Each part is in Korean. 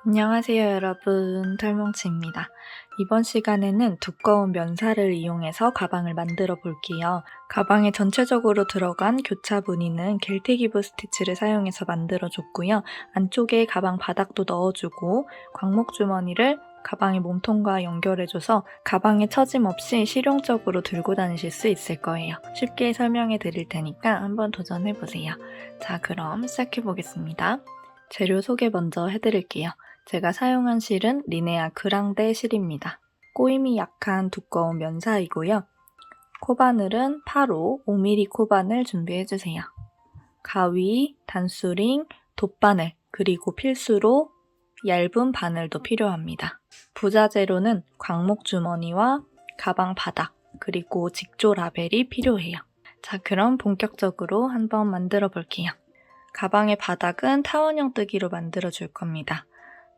안녕하세요 여러분, 털뭉치입니다. 이번 시간에는 두꺼운 면사를 이용해서 가방을 만들어 볼게요. 가방에 전체적으로 들어간 교차 무늬는 겔티기브 스티치를 사용해서 만들어 줬고요. 안쪽에 가방 바닥도 넣어주고 광목 주머니를 가방의 몸통과 연결해줘서 가방에 처짐 없이 실용적으로 들고 다니실 수 있을 거예요. 쉽게 설명해 드릴 테니까 한번 도전해 보세요. 자, 그럼 시작해 보겠습니다. 재료 소개 먼저 해드릴게요. 제가 사용한 실은 리네아 그랑데 실입니다. 꼬임이 약한 두꺼운 면사이고요. 코바늘은 8호 5mm 코바늘 준비해주세요. 가위, 단수링, 돗바늘, 그리고 필수로 얇은 바늘도 필요합니다. 부자재로는 광목 주머니와 가방 바닥, 그리고 직조 라벨이 필요해요. 자, 그럼 본격적으로 한번 만들어 볼게요. 가방의 바닥은 타원형 뜨기로 만들어 줄 겁니다.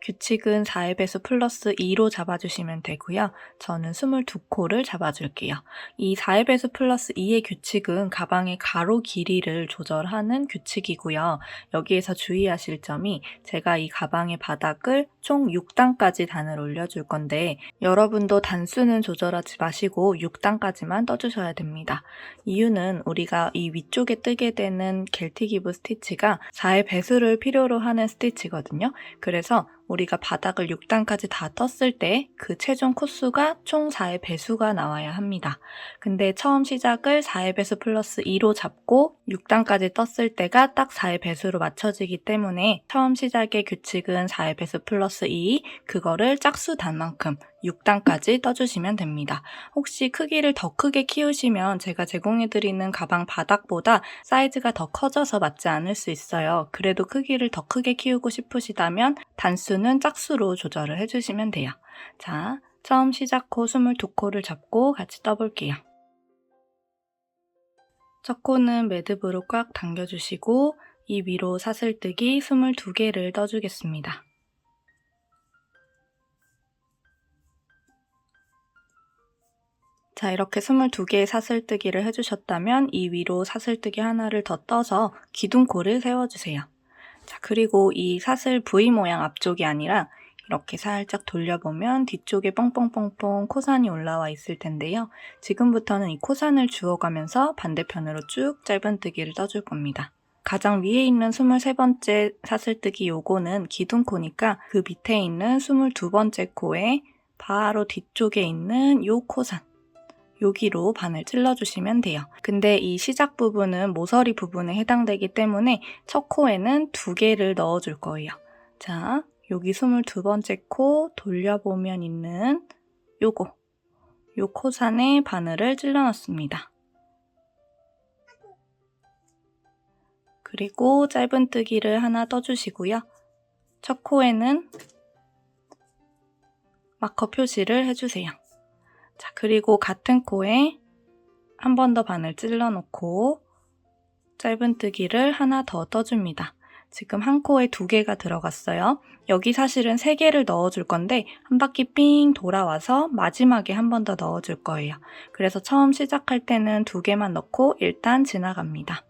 규칙은 4의 배수 플러스 2로 잡아주시면 되고요. 저는 22코를 잡아줄게요. 이 4의 배수 플러스 2의 규칙은 가방의 가로 길이를 조절하는 규칙이고요. 여기에서 주의하실 점이 제가 이 가방의 바닥을 총 6단까지 단을 올려줄 건데 여러분도 단수는 조절하지 마시고 6단까지만 떠주셔야 됩니다. 이유는 우리가 이 위쪽에 뜨게 되는 겔티기브 스티치가 4의 배수를 필요로 하는 스티치거든요. 그래서 우리가 바닥을 6단까지 다 떴을 때 그 최종 코수가 총 4의 배수가 나와야 합니다. 근데 처음 시작을 4의 배수 플러스 2로 잡고 6단까지 떴을 때가 딱 4의 배수로 맞춰지기 때문에 처음 시작의 규칙은 4의 배수 플러스 2, 그거를 짝수 단만큼 6단까지 떠주시면 됩니다. 혹시 크기를 더 크게 키우시면 제가 제공해드리는 가방 바닥보다 사이즈가 더 커져서 맞지 않을 수 있어요. 그래도 크기를 더 크게 키우고 싶으시다면 단수는 짝수로 조절을 해주시면 돼요. 자, 처음 시작 코 22코를 잡고 같이 떠볼게요. 첫 코는 매듭으로 꽉 당겨주시고 이 위로 사슬뜨기 22개를 떠주겠습니다. 자, 이렇게 22개의 사슬뜨기를 해주셨다면 이 위로 사슬뜨기 하나를 더 떠서 기둥코를 세워주세요. 자, 그리고 이 사슬 V 모양 앞쪽이 아니라 이렇게 살짝 돌려보면 뒤쪽에 뻥뻥뻥뻥 코산이 올라와 있을 텐데요. 지금부터는 이 코산을 주워가면서 반대편으로 쭉 짧은뜨기를 떠줄 겁니다. 가장 위에 있는 23번째 사슬뜨기 요거는 기둥코니까 그 밑에 있는 22번째 코에 바로 뒤쪽에 있는 요 코산, 여기로 바늘 찔러주시면 돼요. 근데 이 시작 부분은 모서리 부분에 해당되기 때문에 첫 코에는 2개를 넣어줄 거예요. 자, 여기 22번째 코 돌려보면 있는 요거, 요 코산에 바늘을 찔러넣습니다. 그리고 짧은뜨기를 하나 떠주시고요. 첫 코에는 마커 표시를 해주세요. 자, 그리고 같은 코에 한 번 더 바늘 찔러 놓고 짧은뜨기를 하나 더 떠줍니다. 지금 한 코에 2개가 들어갔어요. 여기 사실은 3개를 넣어줄 건데 한 바퀴 삥 돌아와서 마지막에 한 번 더 넣어줄 거예요. 그래서 처음 시작할 때는 2개만 넣고 일단 지나갑니다.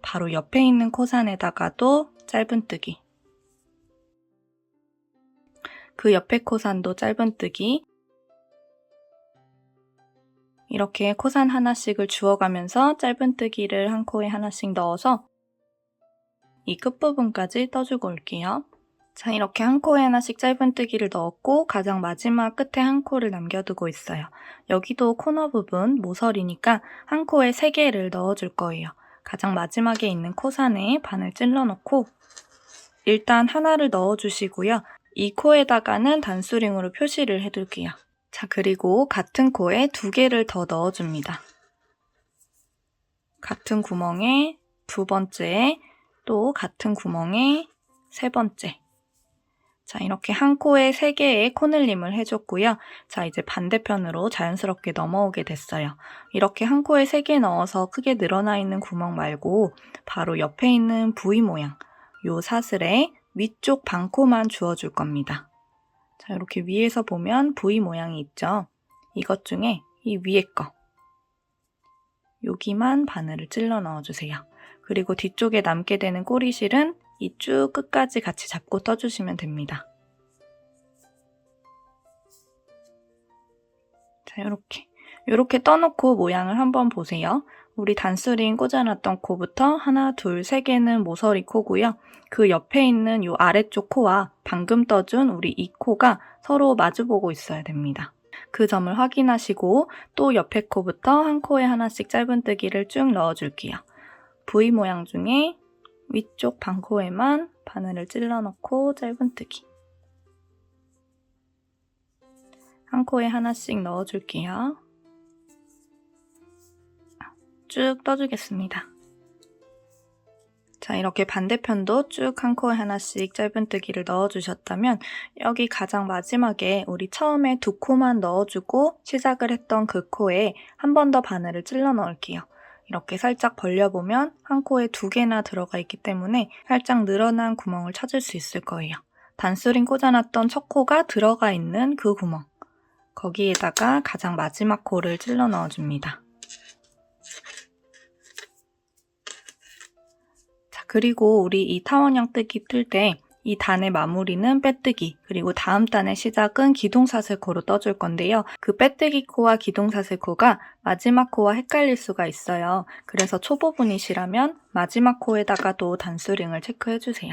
바로 옆에 있는 코산에다가도 짧은뜨기, 그 옆에 코산도 짧은뜨기, 이렇게 코산 하나씩을 주워가면서 짧은뜨기를 한 코에 하나씩 넣어서 이 끝부분까지 떠주고 올게요. 자, 이렇게 한 코에 하나씩 짧은뜨기를 넣었고 가장 마지막 끝에 한 코를 남겨두고 있어요. 여기도 코너 부분 모서리니까 한 코에 3개를 넣어줄 거예요. 가장 마지막에 있는 코산에 바늘 찔러 넣고 일단 하나를 넣어주시고요. 이 코에다가는 단수링으로 표시를 해둘게요. 자, 그리고 같은 코에 2개를 더 넣어줍니다. 같은 구멍에 2번째, 또 같은 구멍에 3번째. 자, 이렇게 한 코에 3개의 코늘림을 해줬고요. 자, 이제 반대편으로 자연스럽게 넘어오게 됐어요. 이렇게 한 코에 3개 넣어서 크게 늘어나 있는 구멍 말고 바로 옆에 있는 V 모양, 요 사슬에 위쪽 반코만 주워줄 겁니다. 자, 이렇게 위에서 보면 V 모양이 있죠? 이것 중에 이 위에 거, 여기만 바늘을 찔러 넣어주세요. 그리고 뒤쪽에 남게 되는 꼬리실은 이 쭉 끝까지 같이 잡고 떠주시면 됩니다. 자, 요렇게 떠놓고 모양을 한번 보세요. 우리 단스링 꽂아놨던 코부터 하나, 둘, 세 개는 모서리 코고요. 그 옆에 있는 요 아래쪽 코와 방금 떠준 우리 이 코가 서로 마주보고 있어야 됩니다. 그 점을 확인하시고 또 옆에 코부터 한 코에 하나씩 짧은뜨기를 쭉 넣어줄게요. V 모양 중에 위쪽 반코에만 바늘을 찔러 넣고 짧은뜨기. 한 코에 하나씩 넣어줄게요. 쭉 떠주겠습니다. 자, 이렇게 반대편도 쭉 한 코에 하나씩 짧은뜨기를 넣어주셨다면 여기 가장 마지막에 우리 처음에 두 코만 넣어주고 시작을 했던 그 코에 한 번 더 바늘을 찔러 넣을게요. 이렇게 살짝 벌려보면 한 코에 두 개나 들어가 있기 때문에 살짝 늘어난 구멍을 찾을 수 있을 거예요. 단스링 꽂아놨던 첫 코가 들어가 있는 그 구멍, 거기에다가 가장 마지막 코를 찔러 넣어줍니다. 자, 그리고 우리 이 타원형 뜨기 뜰 때 이 단의 마무리는 빼뜨기, 그리고 다음 단의 시작은 기둥사슬코로 떠줄 건데요. 그 빼뜨기 코와 기둥사슬코가 마지막 코와 헷갈릴 수가 있어요. 그래서 초보분이시라면 마지막 코에다가도 단스링을 체크해주세요.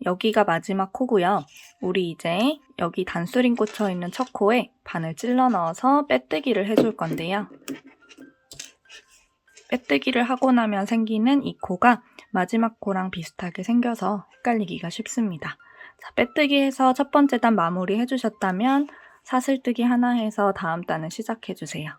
여기가 마지막 코고요. 우리 이제 여기 단스링 꽂혀있는 첫 코에 바늘 찔러 넣어서 빼뜨기를 해줄 건데요. 빼뜨기를 하고 나면 생기는 이 코가 마지막 코랑 비슷하게 생겨서 헷갈리기가 쉽습니다. 자, 빼뜨기해서 첫 번째 단 마무리 해주셨다면 사슬뜨기 하나 해서 다음 단을 시작해주세요.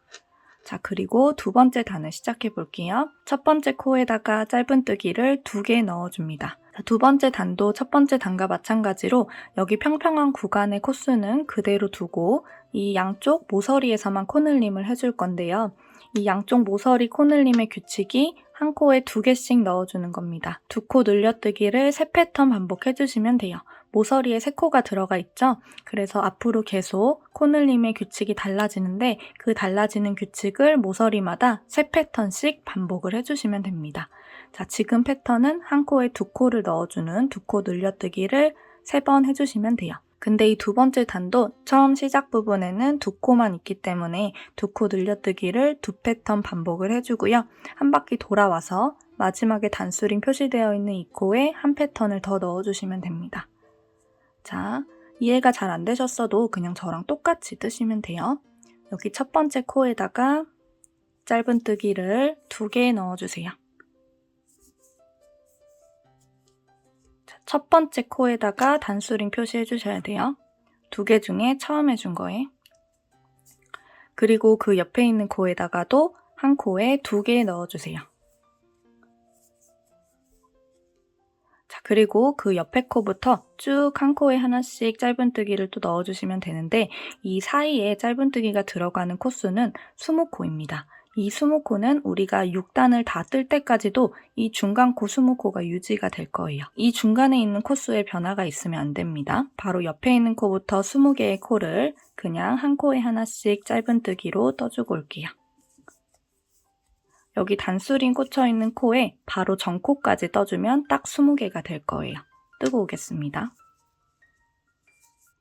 자, 그리고 두 번째 단을 시작해 볼게요. 첫 번째 코에다가 짧은뜨기를 2개 넣어줍니다. 자, 두 번째 단도 첫 번째 단과 마찬가지로 여기 평평한 구간의 코수는 그대로 두고 이 양쪽 모서리에서만 코늘림을 해줄 건데요. 이 양쪽 모서리 코늘림의 규칙이 한 코에 2개씩 넣어주는 겁니다. 2코 늘려뜨기를 3패턴 반복해주시면 돼요. 모서리에 3코가 들어가 있죠? 그래서 앞으로 계속 코늘림의 규칙이 달라지는데 그 달라지는 규칙을 모서리마다 3패턴씩 반복을 해주시면 됩니다. 자, 지금 패턴은 한 코에 2코를 넣어주는 2코 늘려뜨기를 3번 해주시면 돼요. 근데 이 두 번째 단도 처음 시작 부분에는 2코만 있기 때문에 2코 늘려뜨기를 2패턴 반복을 해주고요. 한 바퀴 돌아와서 마지막에 단스링 표시되어 있는 이 코에 한 패턴을 더 넣어주시면 됩니다. 자, 이해가 잘 안 되셨어도 그냥 저랑 똑같이 뜨시면 돼요. 여기 첫 번째 코에다가 짧은뜨기를 2개 넣어주세요. 첫 번째 코에다가 단스링 표시해 주셔야 돼요. 2개 중에 처음 해준 거에. 그리고 그 옆에 있는 코에다가도 한 코에 2개 넣어주세요. 자, 그리고 그 옆에 코부터 쭉 한 코에 하나씩 짧은뜨기를 또 넣어주시면 되는데 이 사이에 짧은뜨기가 들어가는 코수는 20코입니다. 이 20코는 우리가 6단을 다 뜰 때까지도 이 중간 코 20코가 유지가 될 거예요. 이 중간에 있는 코수에 변화가 있으면 안 됩니다. 바로 옆에 있는 코부터 20개의 코를 그냥 한 코에 하나씩 짧은뜨기로 떠주고 올게요. 여기 단스링 꽂혀있는 코에 바로 전코까지 떠주면 딱 20개가 될 거예요. 뜨고 오겠습니다.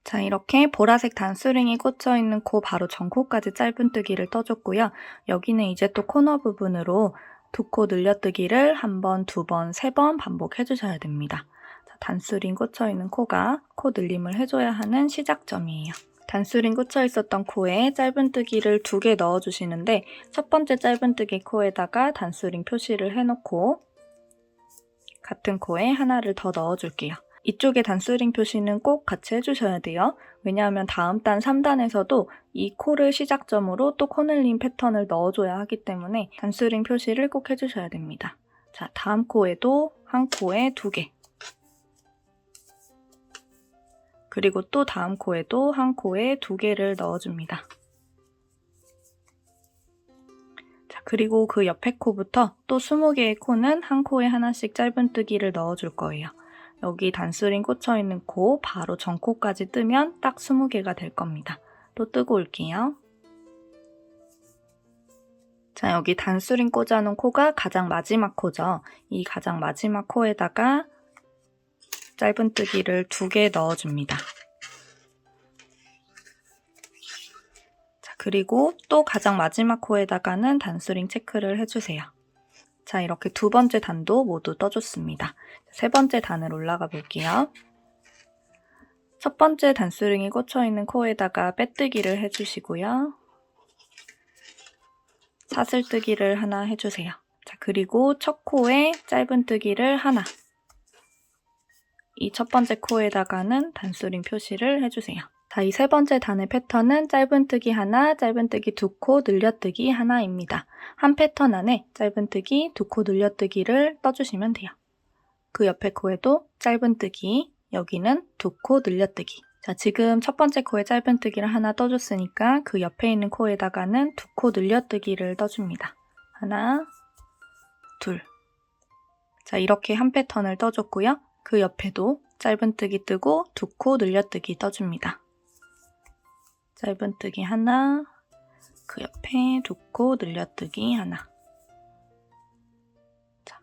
자, 이렇게 보라색 단스링이 꽂혀있는 코 바로 전코까지 짧은뜨기를 떠줬고요. 여기는 이제 또 코너 부분으로 2코 늘려뜨기를 1번, 2번, 3번 반복해주셔야 됩니다. 자, 단스링 꽂혀있는 코가 코 늘림을 해줘야 하는 시작점이에요. 단스링 꽂혀 있었던 코에 짧은뜨기를 2개 넣어주시는데 첫 번째 짧은뜨기 코에다가 단스링 표시를 해놓고 같은 코에 하나를 더 넣어줄게요. 이쪽에 단스링 표시는 꼭 같이 해주셔야 돼요. 왜냐하면 다음 단 3단에서도 이 코를 시작점으로 또 코늘림 패턴을 넣어줘야 하기 때문에 단스링 표시를 꼭 해주셔야 됩니다. 자, 다음 코에도 한 코에 2개. 그리고 또 다음 코에도 한 코에 2개를 넣어줍니다. 자, 그리고 그 옆에 코부터 또 20개의 코는 한 코에 하나씩 짧은뜨기를 넣어줄 거예요. 여기 단스링 꽂혀있는 코 바로 전코까지 뜨면 딱 20개가 될 겁니다. 또 뜨고 올게요. 자, 여기 단스링 꽂아놓은 코가 가장 마지막 코죠. 이 가장 마지막 코에다가 짧은뜨기를 2개 넣어줍니다. 그리고 또 가장 마지막 코에다가는 단수링 체크를 해주세요. 자, 이렇게 두 번째 단도 모두 떠줬습니다. 세 번째 단을 올라가 볼게요. 첫 번째 단수링이 꽂혀있는 코에다가 빼뜨기를 해주시고요. 사슬뜨기를 하나 해주세요. 자, 그리고 첫 코에 짧은뜨기를 하나. 이 첫 번째 코에다가는 단수링 표시를 해주세요. 자, 이 세 번째 단의 패턴은 짧은뜨기 하나, 짧은뜨기 두 코, 늘려뜨기 하나입니다. 한 패턴 안에 짧은뜨기, 두 코 늘려뜨기를 떠주시면 돼요. 그 옆에 코에도 짧은뜨기, 여기는 두 코 늘려뜨기. 자, 지금 첫 번째 코에 짧은뜨기를 하나 떠줬으니까 그 옆에 있는 코에다가는 두 코 늘려뜨기를 떠줍니다. 하나, 둘. 자, 이렇게 한 패턴을 떠줬고요. 그 옆에도 짧은뜨기 뜨고 두 코 늘려뜨기 떠줍니다. 짧은뜨기 하나, 그 옆에 두 코 늘려뜨기 하나. 자,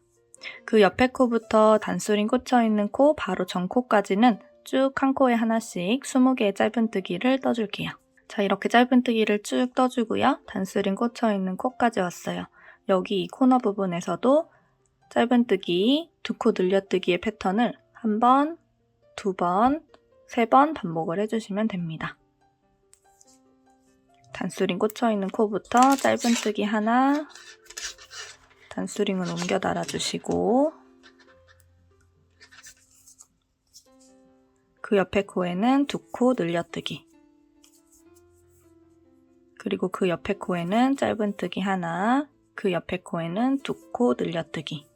그 옆에 코부터 단수링 꽂혀있는 코 바로 전 코까지는 쭉 한 코에 하나씩 20개의 짧은뜨기를 떠줄게요. 자, 이렇게 짧은뜨기를 쭉 떠주고요. 단수링 꽂혀있는 코까지 왔어요. 여기 이 코너 부분에서도 짧은뜨기, 두 코 늘려뜨기의 패턴을 한 번, 두 번, 세 번 반복을 해주시면 됩니다. 단수링 꽂혀있는 코부터 짧은뜨기 하나, 단수링은 옮겨 달아주시고 그 옆에 코에는 두 코 늘려뜨기, 그리고 그 옆에 코에는 짧은뜨기 하나, 그 옆에 코에는 두 코 늘려뜨기,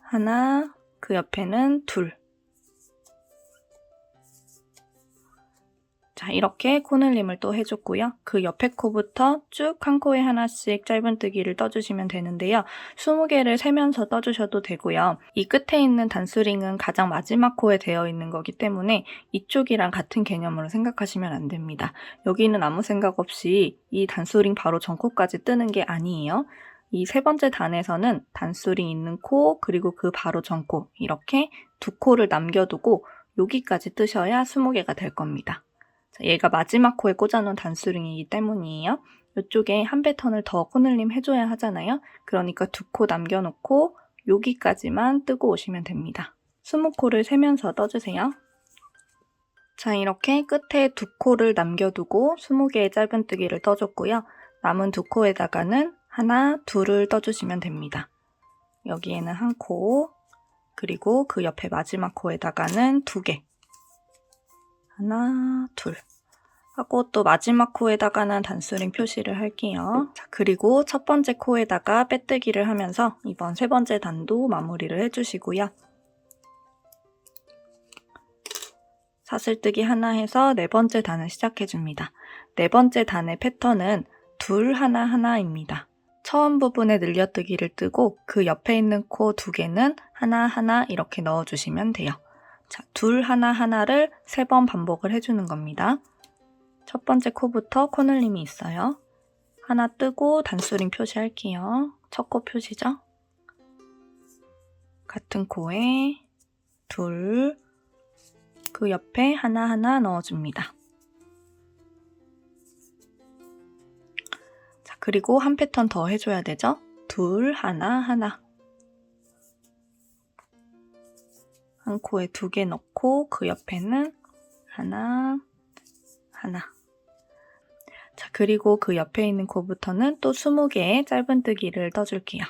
하나, 그 옆에는 둘. 자, 이렇게 코늘림을 또 해줬고요. 그 옆에 코부터 쭉 한 코에 하나씩 짧은뜨기를 떠주시면 되는데요. 20개를 세면서 떠주셔도 되고요. 이 끝에 있는 단수링은 가장 마지막 코에 되어 있는 거기 때문에 이쪽이랑 같은 개념으로 생각하시면 안 됩니다. 여기는 아무 생각 없이 이 단수링 바로 전 코까지 뜨는 게 아니에요. 이 세 번째 단에서는 단수링 있는 코, 그리고 그 바로 전 코, 이렇게 두 코를 남겨두고 여기까지 뜨셔야 20개가 될 겁니다. 자, 얘가 마지막 코에 꽂아놓은 단수링이기 때문이에요. 이쪽에 한 패턴을 더 코늘림 해줘야 하잖아요. 그러니까 두 코 남겨놓고 여기까지만 뜨고 오시면 됩니다. 20코를 세면서 떠주세요. 자, 이렇게 끝에 두 코를 남겨두고 20개의 짧은뜨기를 떠줬고요. 남은 두 코에다가는 하나, 둘을 떠주시면 됩니다. 여기에는 한 코, 그리고 그 옆에 마지막 코에다가는 두 개. 하나, 둘 하고 또 마지막 코에다가는 단수링 표시를 할게요. 자, 그리고 첫 번째 코에다가 빼뜨기를 하면서 이번 세 번째 단도 마무리를 해주시고요. 사슬뜨기 하나 해서 네 번째 단을 시작해줍니다. 네 번째 단의 패턴은 둘 하나 하나입니다. 처음 부분에 늘려뜨기를 뜨고 그 옆에 있는 코 두 개는 하나 하나 이렇게 넣어주시면 돼요. 자, 둘 하나 하나를 3번 반복을 해주는 겁니다. 첫 번째 코부터 코늘림이 있어요. 하나 뜨고 단수링 표시할게요. 첫 코 표시죠. 같은 코에 둘, 그 옆에 하나하나 넣어줍니다. 자, 그리고 한 패턴 더 해줘야 되죠. 둘, 하나, 하나. 한 코에 두 개 넣고 그 옆에는 하나, 하나. 자, 그리고 그 옆에 있는 코부터는 또 20개의 짧은뜨기를 떠줄게요.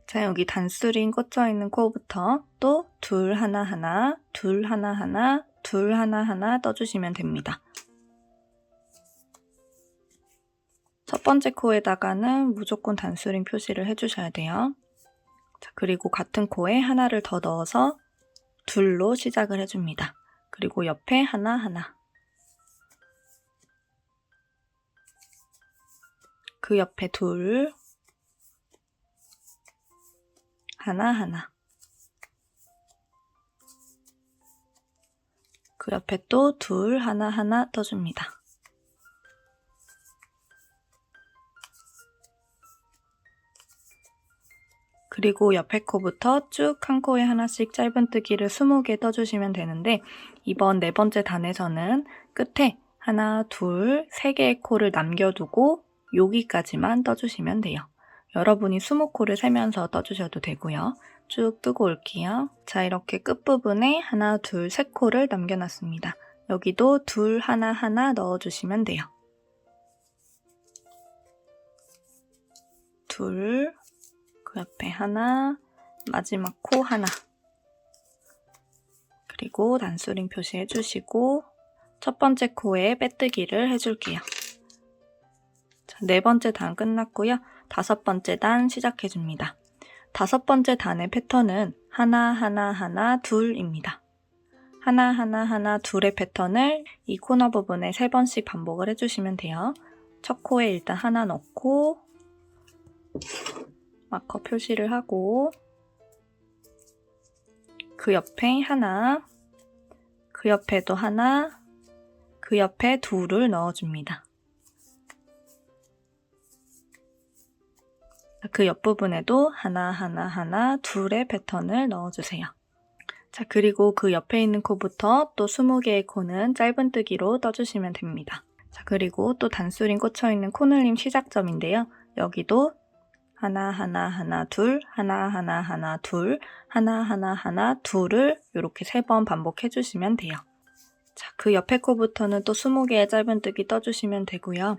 자, 여기 단수링 꽂혀있는 코부터 또 둘 하나 하나, 둘 하나 하나, 둘 하나 하나 떠주시면 됩니다. 첫 번째 코에다가는 무조건 단수링 표시를 해주셔야 돼요. 자, 그리고 같은 코에 하나를 더 넣어서 둘로 시작을 해줍니다. 그리고 옆에 하나 하나. 그 옆에 둘, 하나 하나. 그 옆에 또 둘 하나 하나 떠줍니다. 그리고 옆에 코부터 쭉 한 코에 하나씩 짧은뜨기를 20개 떠주시면 되는데 이번 네 번째 단에서는 끝에 하나, 둘, 세 개의 코를 남겨두고 여기까지만 떠주시면 돼요. 여러분이 20코를 세면서 떠주셔도 되고요. 쭉 뜨고 올게요. 자, 이렇게 끝부분에 하나, 둘, 세 코를 남겨놨습니다. 여기도 둘, 하나, 하나 넣어주시면 돼요. 둘, 그 옆에 하나, 마지막 코 하나. 그리고 단수링 표시해주시고 첫 번째 코에 빼뜨기를 해줄게요. 자, 네 번째 단 끝났고요. 다섯 번째 단 시작해줍니다. 다섯 번째 단의 패턴은 하나, 하나, 하나, 둘입니다. 하나, 하나, 하나, 둘의 패턴을 이 코너 부분에 3번씩 반복을 해주시면 돼요. 첫 코에 일단 하나 넣고 마커 표시를 하고 그 옆에 하나, 그 옆에도 하나, 그 옆에 둘을 넣어줍니다. 그 옆부분에도 하나, 하나, 하나, 둘의 패턴을 넣어주세요. 자, 그리고 그 옆에 있는 코부터 또 20개의 코는 짧은뜨기로 떠주시면 됩니다. 자, 그리고 또 단수링 꽂혀있는 코늘림 시작점인데요. 여기도 하나, 하나, 하나, 둘, 하나, 하나, 하나, 둘, 하나, 하나, 하나, 둘을 이렇게 3번 반복해주시면 돼요. 자, 그 옆에 코부터는 또 20개의 짧은뜨기 떠주시면 되고요.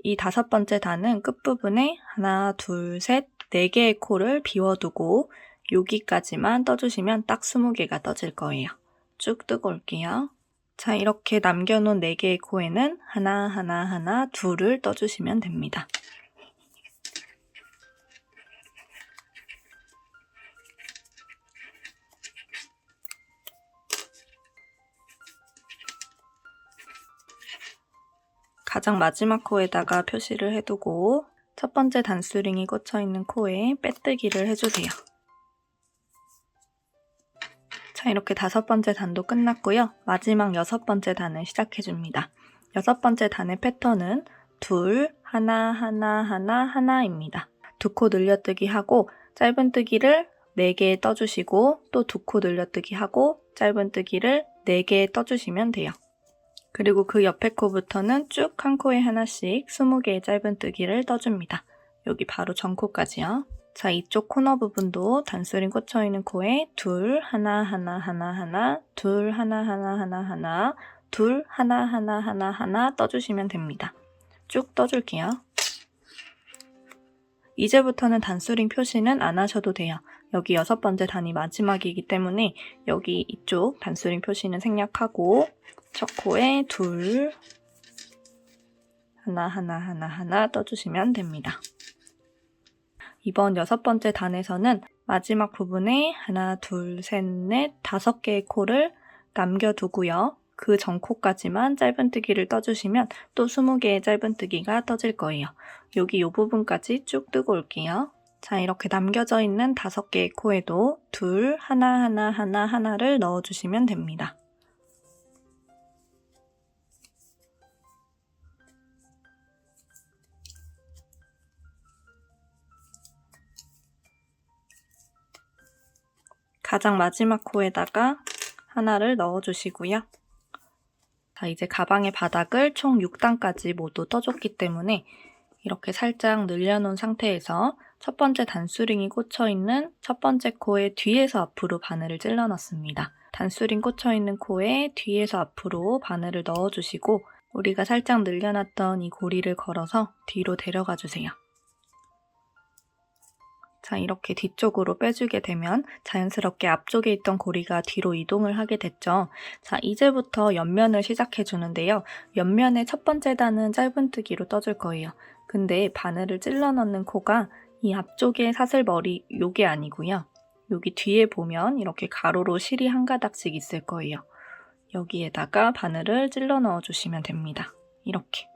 이 다섯 번째 단은 끝부분에 하나, 둘, 셋, 4개의 코를 비워두고 여기까지만 떠주시면 딱 20개가 떠질 거예요. 쭉 뜨고 올게요. 자, 이렇게 남겨놓은 4개의 코에는 하나, 하나, 하나, 둘을 떠주시면 됩니다. 가장 마지막 코에다가 표시를 해두고 첫 번째 단수링이 꽂혀있는 코에 빼뜨기를 해주세요. 자, 이렇게 다섯 번째 단도 끝났고요. 마지막 여섯 번째 단을 시작해줍니다. 여섯 번째 단의 패턴은 둘, 하나, 하나, 하나, 하나입니다. 2코 늘려뜨기 하고 짧은뜨기를 4개 떠주시고 또 2코 늘려뜨기 하고 짧은뜨기를 4개 떠주시면 돼요. 그리고 그 옆에 코부터는 쭉 한 코에 하나씩 20개의 짧은뜨기를 떠줍니다. 여기 바로 전코까지요. 자, 이쪽 코너 부분도 단수링 꽂혀있는 코에 둘, 하나, 하나, 하나, 하나, 둘, 하나, 하나, 하나, 하나, 둘, 하나, 하나, 하나, 하나 떠주시면 됩니다. 쭉 떠줄게요. 이제부터는 단수링 표시는 안 하셔도 돼요. 여기 여섯 번째 단이 마지막이기 때문에 여기 이쪽 단수링 표시는 생략하고 첫 코에 둘, 하나, 하나, 하나, 하나 떠주시면 됩니다. 이번 여섯 번째 단에서는 마지막 부분에 하나, 둘, 셋, 넷, 5개의 코를 남겨두고요. 그 전 코까지만 짧은뜨기를 떠주시면 또 20개의 짧은뜨기가 떠질 거예요. 여기 이 부분까지 쭉 뜨고 올게요. 자, 이렇게 남겨져 있는 5개의 코에도 둘, 하나, 하나, 하나, 하나를 넣어주시면 됩니다. 가장 마지막 코에다가 하나를 넣어주시고요. 자, 이제 가방의 바닥을 총 6단까지 모두 떠줬기 때문에 이렇게 살짝 늘려놓은 상태에서 첫 번째 단수링이 꽂혀있는 첫 번째 코의 뒤에서 앞으로 바늘을 찔러 넣습니다. 단수링 꽂혀있는 코에 뒤에서 앞으로 바늘을 넣어주시고 우리가 살짝 늘려놨던 이 고리를 걸어서 뒤로 데려가 주세요. 자, 이렇게 뒤쪽으로 빼주게 되면 자연스럽게 앞쪽에 있던 고리가 뒤로 이동을 하게 됐죠. 자, 이제부터 옆면을 시작해 주는데요. 옆면의 첫 번째 단은 짧은뜨기로 떠줄 거예요. 근데 바늘을 찔러 넣는 코가 이 앞쪽에 사슬머리 요게 아니고요. 여기 뒤에 보면 이렇게 가로로 실이 한 가닥씩 있을 거예요. 여기에다가 바늘을 찔러 넣어 주시면 됩니다. 이렇게.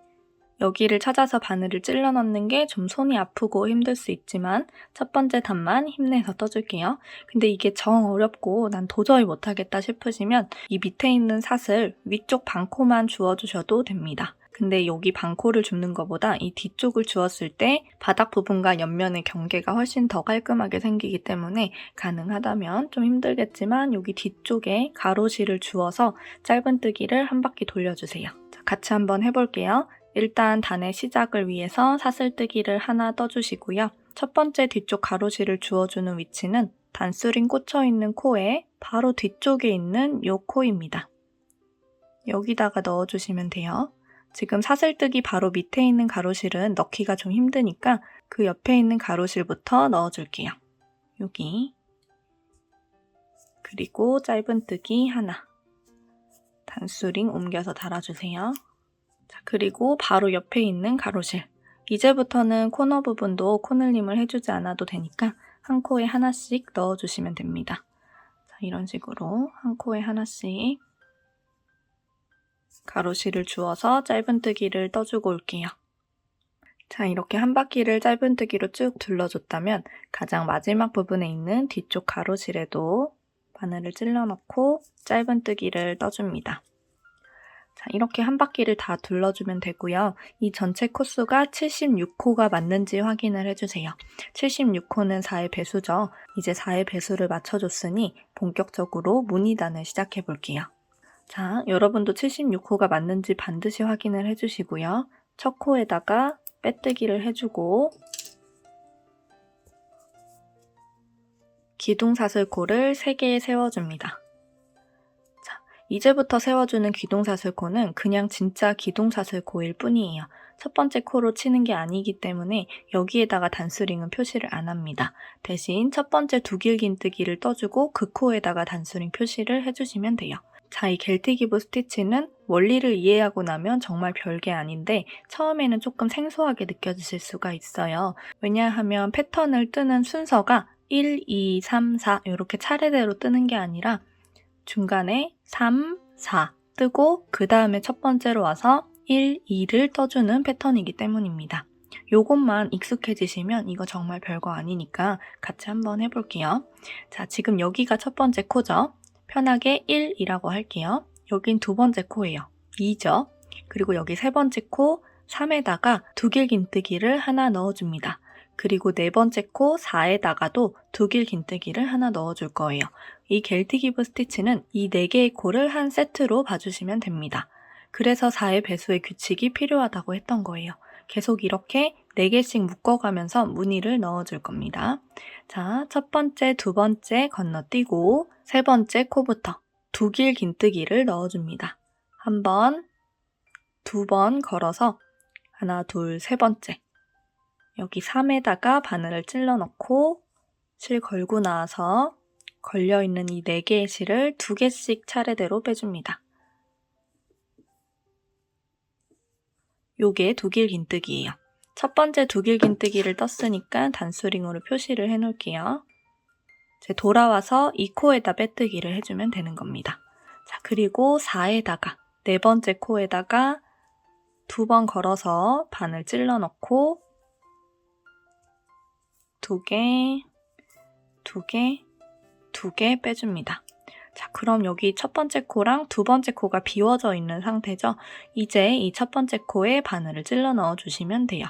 여기를 찾아서 바늘을 찔러 넣는 게 좀 손이 아프고 힘들 수 있지만 첫 번째 단만 힘내서 떠줄게요. 근데 이게 정 어렵고 난 도저히 못하겠다 싶으시면 이 밑에 있는 사슬 위쪽 반코만 주워주셔도 됩니다. 근데 여기 반코를 줍는 것보다 이 뒤쪽을 주었을 때 바닥 부분과 옆면의 경계가 훨씬 더 깔끔하게 생기기 때문에 가능하다면 좀 힘들겠지만 여기 뒤쪽에 가로실을 주어서 짧은뜨기를 한 바퀴 돌려주세요. 자, 같이 한번 해볼게요. 일단 단의 시작을 위해서 사슬뜨기를 하나 떠주시고요. 첫 번째 뒤쪽 가로실을 주어주는 위치는 단수링 꽂혀있는 코에 바로 뒤쪽에 있는 요 코입니다. 여기다가 넣어주시면 돼요. 지금 사슬뜨기 바로 밑에 있는 가로실은 넣기가 좀 힘드니까 그 옆에 있는 가로실부터 넣어줄게요. 여기. 그리고 짧은뜨기 하나. 단수링 옮겨서 달아주세요. 자, 그리고 바로 옆에 있는 가로실. 이제부터는 코너 부분도 코늘림을 해주지 않아도 되니까 한 코에 하나씩 넣어주시면 됩니다. 자, 이런 식으로 한 코에 하나씩 가로실을 주어서 짧은뜨기를 떠주고 올게요. 자, 이렇게 한 바퀴를 짧은뜨기로 쭉 둘러줬다면 가장 마지막 부분에 있는 뒤쪽 가로실에도 바늘을 찔러 넣고 짧은뜨기를 떠줍니다. 자, 이렇게 한 바퀴를 다 둘러주면 되고요. 이 전체 코수가 76코가 맞는지 확인을 해주세요. 76코는 4의 배수죠. 이제 4의 배수를 맞춰줬으니 본격적으로 무늬단을 시작해 볼게요. 자, 여러분도 76호가 맞는지 반드시 확인을 해주시고요. 첫 코에다가 빼뜨기를 해주고 기둥사슬코를 3개 세워줍니다. 자, 이제부터 세워주는 기둥사슬코는 그냥 진짜 기둥사슬코일 뿐이에요. 첫 번째 코로 치는 게 아니기 때문에 여기에다가 단수링은 표시를 안 합니다. 대신 첫 번째 두길긴뜨기를 떠주고 그 코에다가 단수링 표시를 해주시면 돼요. 자, 이 겔티기브 스티치는 원리를 이해하고 나면 정말 별게 아닌데 처음에는 조금 생소하게 느껴지실 수가 있어요. 왜냐하면 패턴을 뜨는 순서가 1, 2, 3, 4 이렇게 차례대로 뜨는 게 아니라 중간에 3, 4 뜨고 그 다음에 첫 번째로 와서 1, 2를 떠주는 패턴이기 때문입니다. 요것만 익숙해지시면 이거 정말 별거 아니니까 같이 한번 해볼게요. 자, 지금 여기가 첫 번째 코죠. 편하게 1이라고 할게요. 여긴 두 번째 코예요. 2죠. 그리고 여기 세 번째 코 3에다가 두길긴뜨기를 하나 넣어줍니다. 그리고 네 번째 코 4에다가도 두길긴뜨기를 하나 넣어줄 거예요. 이 겔티기브 스티치는 이 4개의 코를 한 세트로 봐주시면 됩니다. 그래서 4의 배수의 규칙이 필요하다고 했던 거예요. 계속 이렇게 4개씩 묶어가면서 무늬를 넣어줄 겁니다. 자, 첫 번째, 두 번째 건너뛰고 세 번째 코부터 두길긴뜨기를 넣어줍니다. 한 번, 두 번 걸어서 하나, 둘, 세 번째. 여기 3에다가 바늘을 찔러 넣고 실 걸고 나와서 걸려있는 이 4개의 실을 2개씩 차례대로 빼줍니다. 요게 두길긴뜨기예요. 첫 번째 두길긴뜨기를 떴으니까 단수링으로 표시를 해놓을게요. 이제 돌아와서 이 코에다 빼뜨기를 해주면 되는 겁니다. 자, 그리고 4에다가 네 번째 코에다가 2번 걸어서 바늘 찔러 넣고 2개, 2개, 2개 빼줍니다. 자, 그럼 여기 첫 번째 코랑 두 번째 코가 비워져 있는 상태죠. 이제 이 첫 번째 코에 바늘을 찔러 넣어주시면 돼요.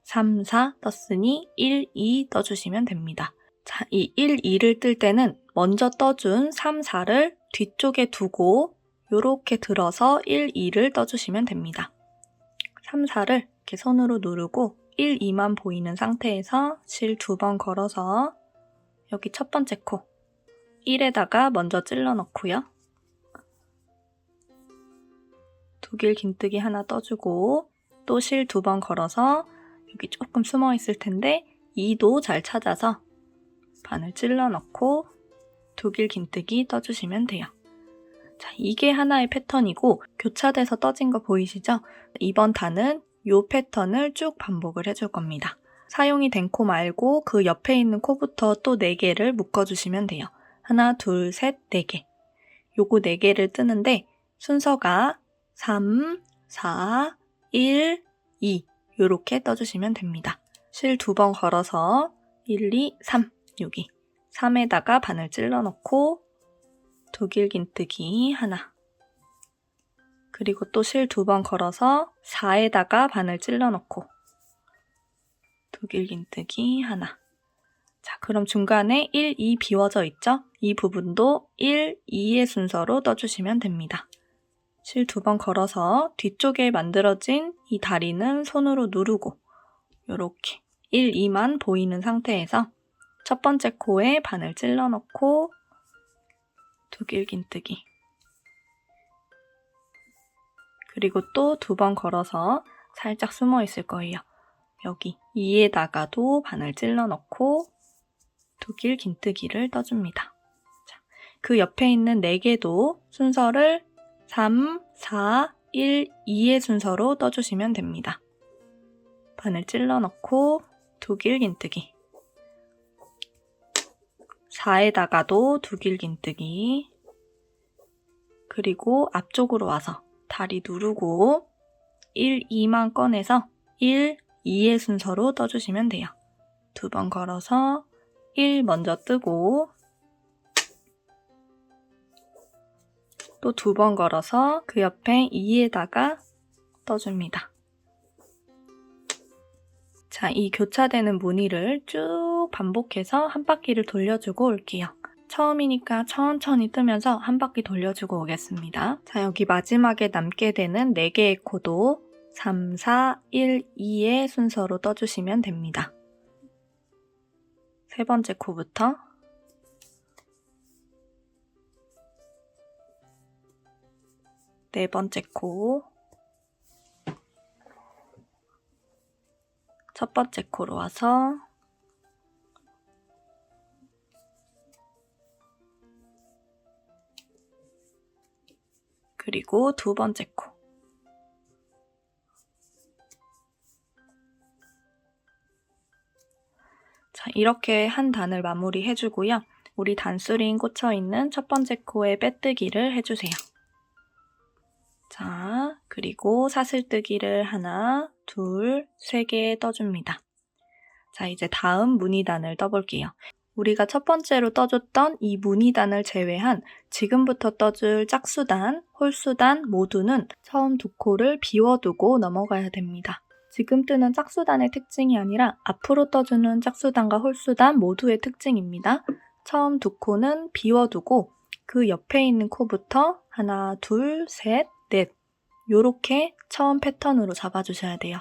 3, 4 떴으니 1, 2 떠주시면 됩니다. 자, 이 1, 2를 뜰 때는 먼저 떠준 3, 4를 뒤쪽에 두고 이렇게 들어서 1, 2를 떠주시면 됩니다. 3, 4를 이렇게 손으로 누르고 1, 2만 보이는 상태에서 실 2번 걸어서 여기 첫 번째 코 1에다가 먼저 찔러 넣고요. 두길긴뜨기 하나 떠주고 또 실 2번 걸어서 여기 조금 숨어 있을 텐데 2도 잘 찾아서 바늘 찔러 넣고 두길긴뜨기 떠주시면 돼요. 자, 이게 하나의 패턴이고 교차돼서 떠진 거 보이시죠? 이번 단은 이 패턴을 쭉 반복을 해줄 겁니다. 사용이 된 코 말고 그 옆에 있는 코부터 또 4개를 묶어주시면 돼요. 하나, 둘, 셋, 4개. 요거 4개를 뜨는데 순서가 3, 4, 1, 2 요렇게 떠주시면 됩니다. 실 2번 걸어서 1, 2, 3 여기 3에다가 바늘 찔러 넣고 두길긴뜨기 하나 그리고 또 실 2번 걸어서 4에다가 바늘 찔러 넣고 두길긴뜨기 하나. 자, 그럼 중간에 1, 2 비워져 있죠? 이 부분도 1, 2의 순서로 떠주시면 됩니다. 실 2번 걸어서 뒤쪽에 만들어진 이 다리는 손으로 누르고 이렇게 1, 2만 보이는 상태에서 첫 번째 코에 바늘 찔러 넣고 두길긴뜨기. 그리고 또 2번 걸어서 살짝 숨어 있을 거예요. 여기 2에다가도 바늘 찔러 넣고 두길긴뜨기를 떠줍니다. 자, 그 옆에 있는 4개도 순서를 3, 4, 1, 2의 순서로 떠주시면 됩니다. 바늘 찔러 넣고 두길긴뜨기. 4에다가도 두길긴뜨기. 그리고 앞쪽으로 와서 다리 누르고 1, 2만 꺼내서 1, 2의 순서로 떠주시면 돼요. 2번 걸어서 1 먼저 뜨고 또 2번 걸어서 그 옆에 2에다가 떠줍니다. 자, 이 교차되는 무늬를 쭉 반복해서 한 바퀴를 돌려주고 올게요. 처음이니까 천천히 뜨면서 한 바퀴 돌려주고 오겠습니다. 자, 여기 마지막에 남게 되는 4개의 코도 3, 4, 1, 2의 순서로 떠주시면 됩니다. 세 번째 코부터 네 번째 코, 첫 번째 코로 와서 그리고 두 번째 코. 자, 이렇게 한 단을 마무리해주고요. 우리 단수링 꽂혀있는 첫 번째 코에 빼뜨기를 해주세요. 자, 그리고 사슬뜨기를 하나, 둘, 3개 떠줍니다. 자, 이제 다음 무늬단을 떠볼게요. 우리가 첫 번째로 떠줬던 이 무늬단을 제외한 지금부터 떠줄 짝수단, 홀수단 모두는 처음 2코를 비워두고 넘어가야 됩니다. 지금 뜨는 짝수단의 특징이 아니라 앞으로 떠주는 짝수단과 홀수단 모두의 특징입니다. 처음 2코는 비워두고 그 옆에 있는 코부터 하나, 둘, 셋, 넷 요렇게 처음 패턴으로 잡아주셔야 돼요.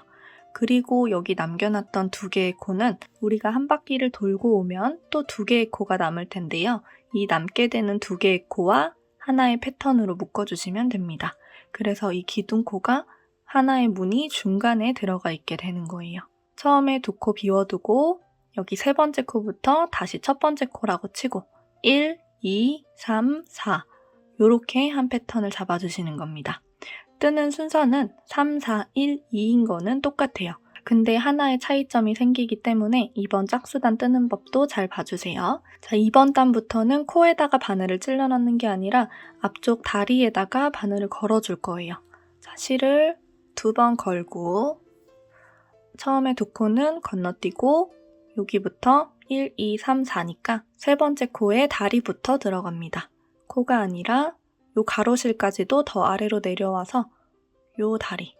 그리고 여기 남겨놨던 2개의 코는 우리가 한 바퀴를 돌고 오면 또 2개의 코가 남을 텐데요. 이 남게 되는 2개의 코와 하나의 패턴으로 묶어주시면 됩니다. 그래서 이 기둥코가 하나의 무늬 중간에 들어가 있게 되는 거예요. 처음에 2코 비워두고 여기 세 번째 코부터 다시 첫 번째 코라고 치고 1, 2, 3, 4 요렇게 한 패턴을 잡아주시는 겁니다. 뜨는 순서는 3, 4, 1, 2인 거는 똑같아요. 근데 하나의 차이점이 생기기 때문에 이번 짝수단 뜨는 법도 잘 봐주세요. 자, 이번 단부터는 코에다가 바늘을 찔러 넣는 게 아니라 앞쪽 다리에다가 바늘을 걸어줄 거예요. 자, 실을 2번 걸고 처음에 2코는 건너뛰고 여기부터 1, 2, 3, 4니까 세 번째 코에 다리부터 들어갑니다. 코가 아니라 요 가로실까지도 더 아래로 내려와서 요 다리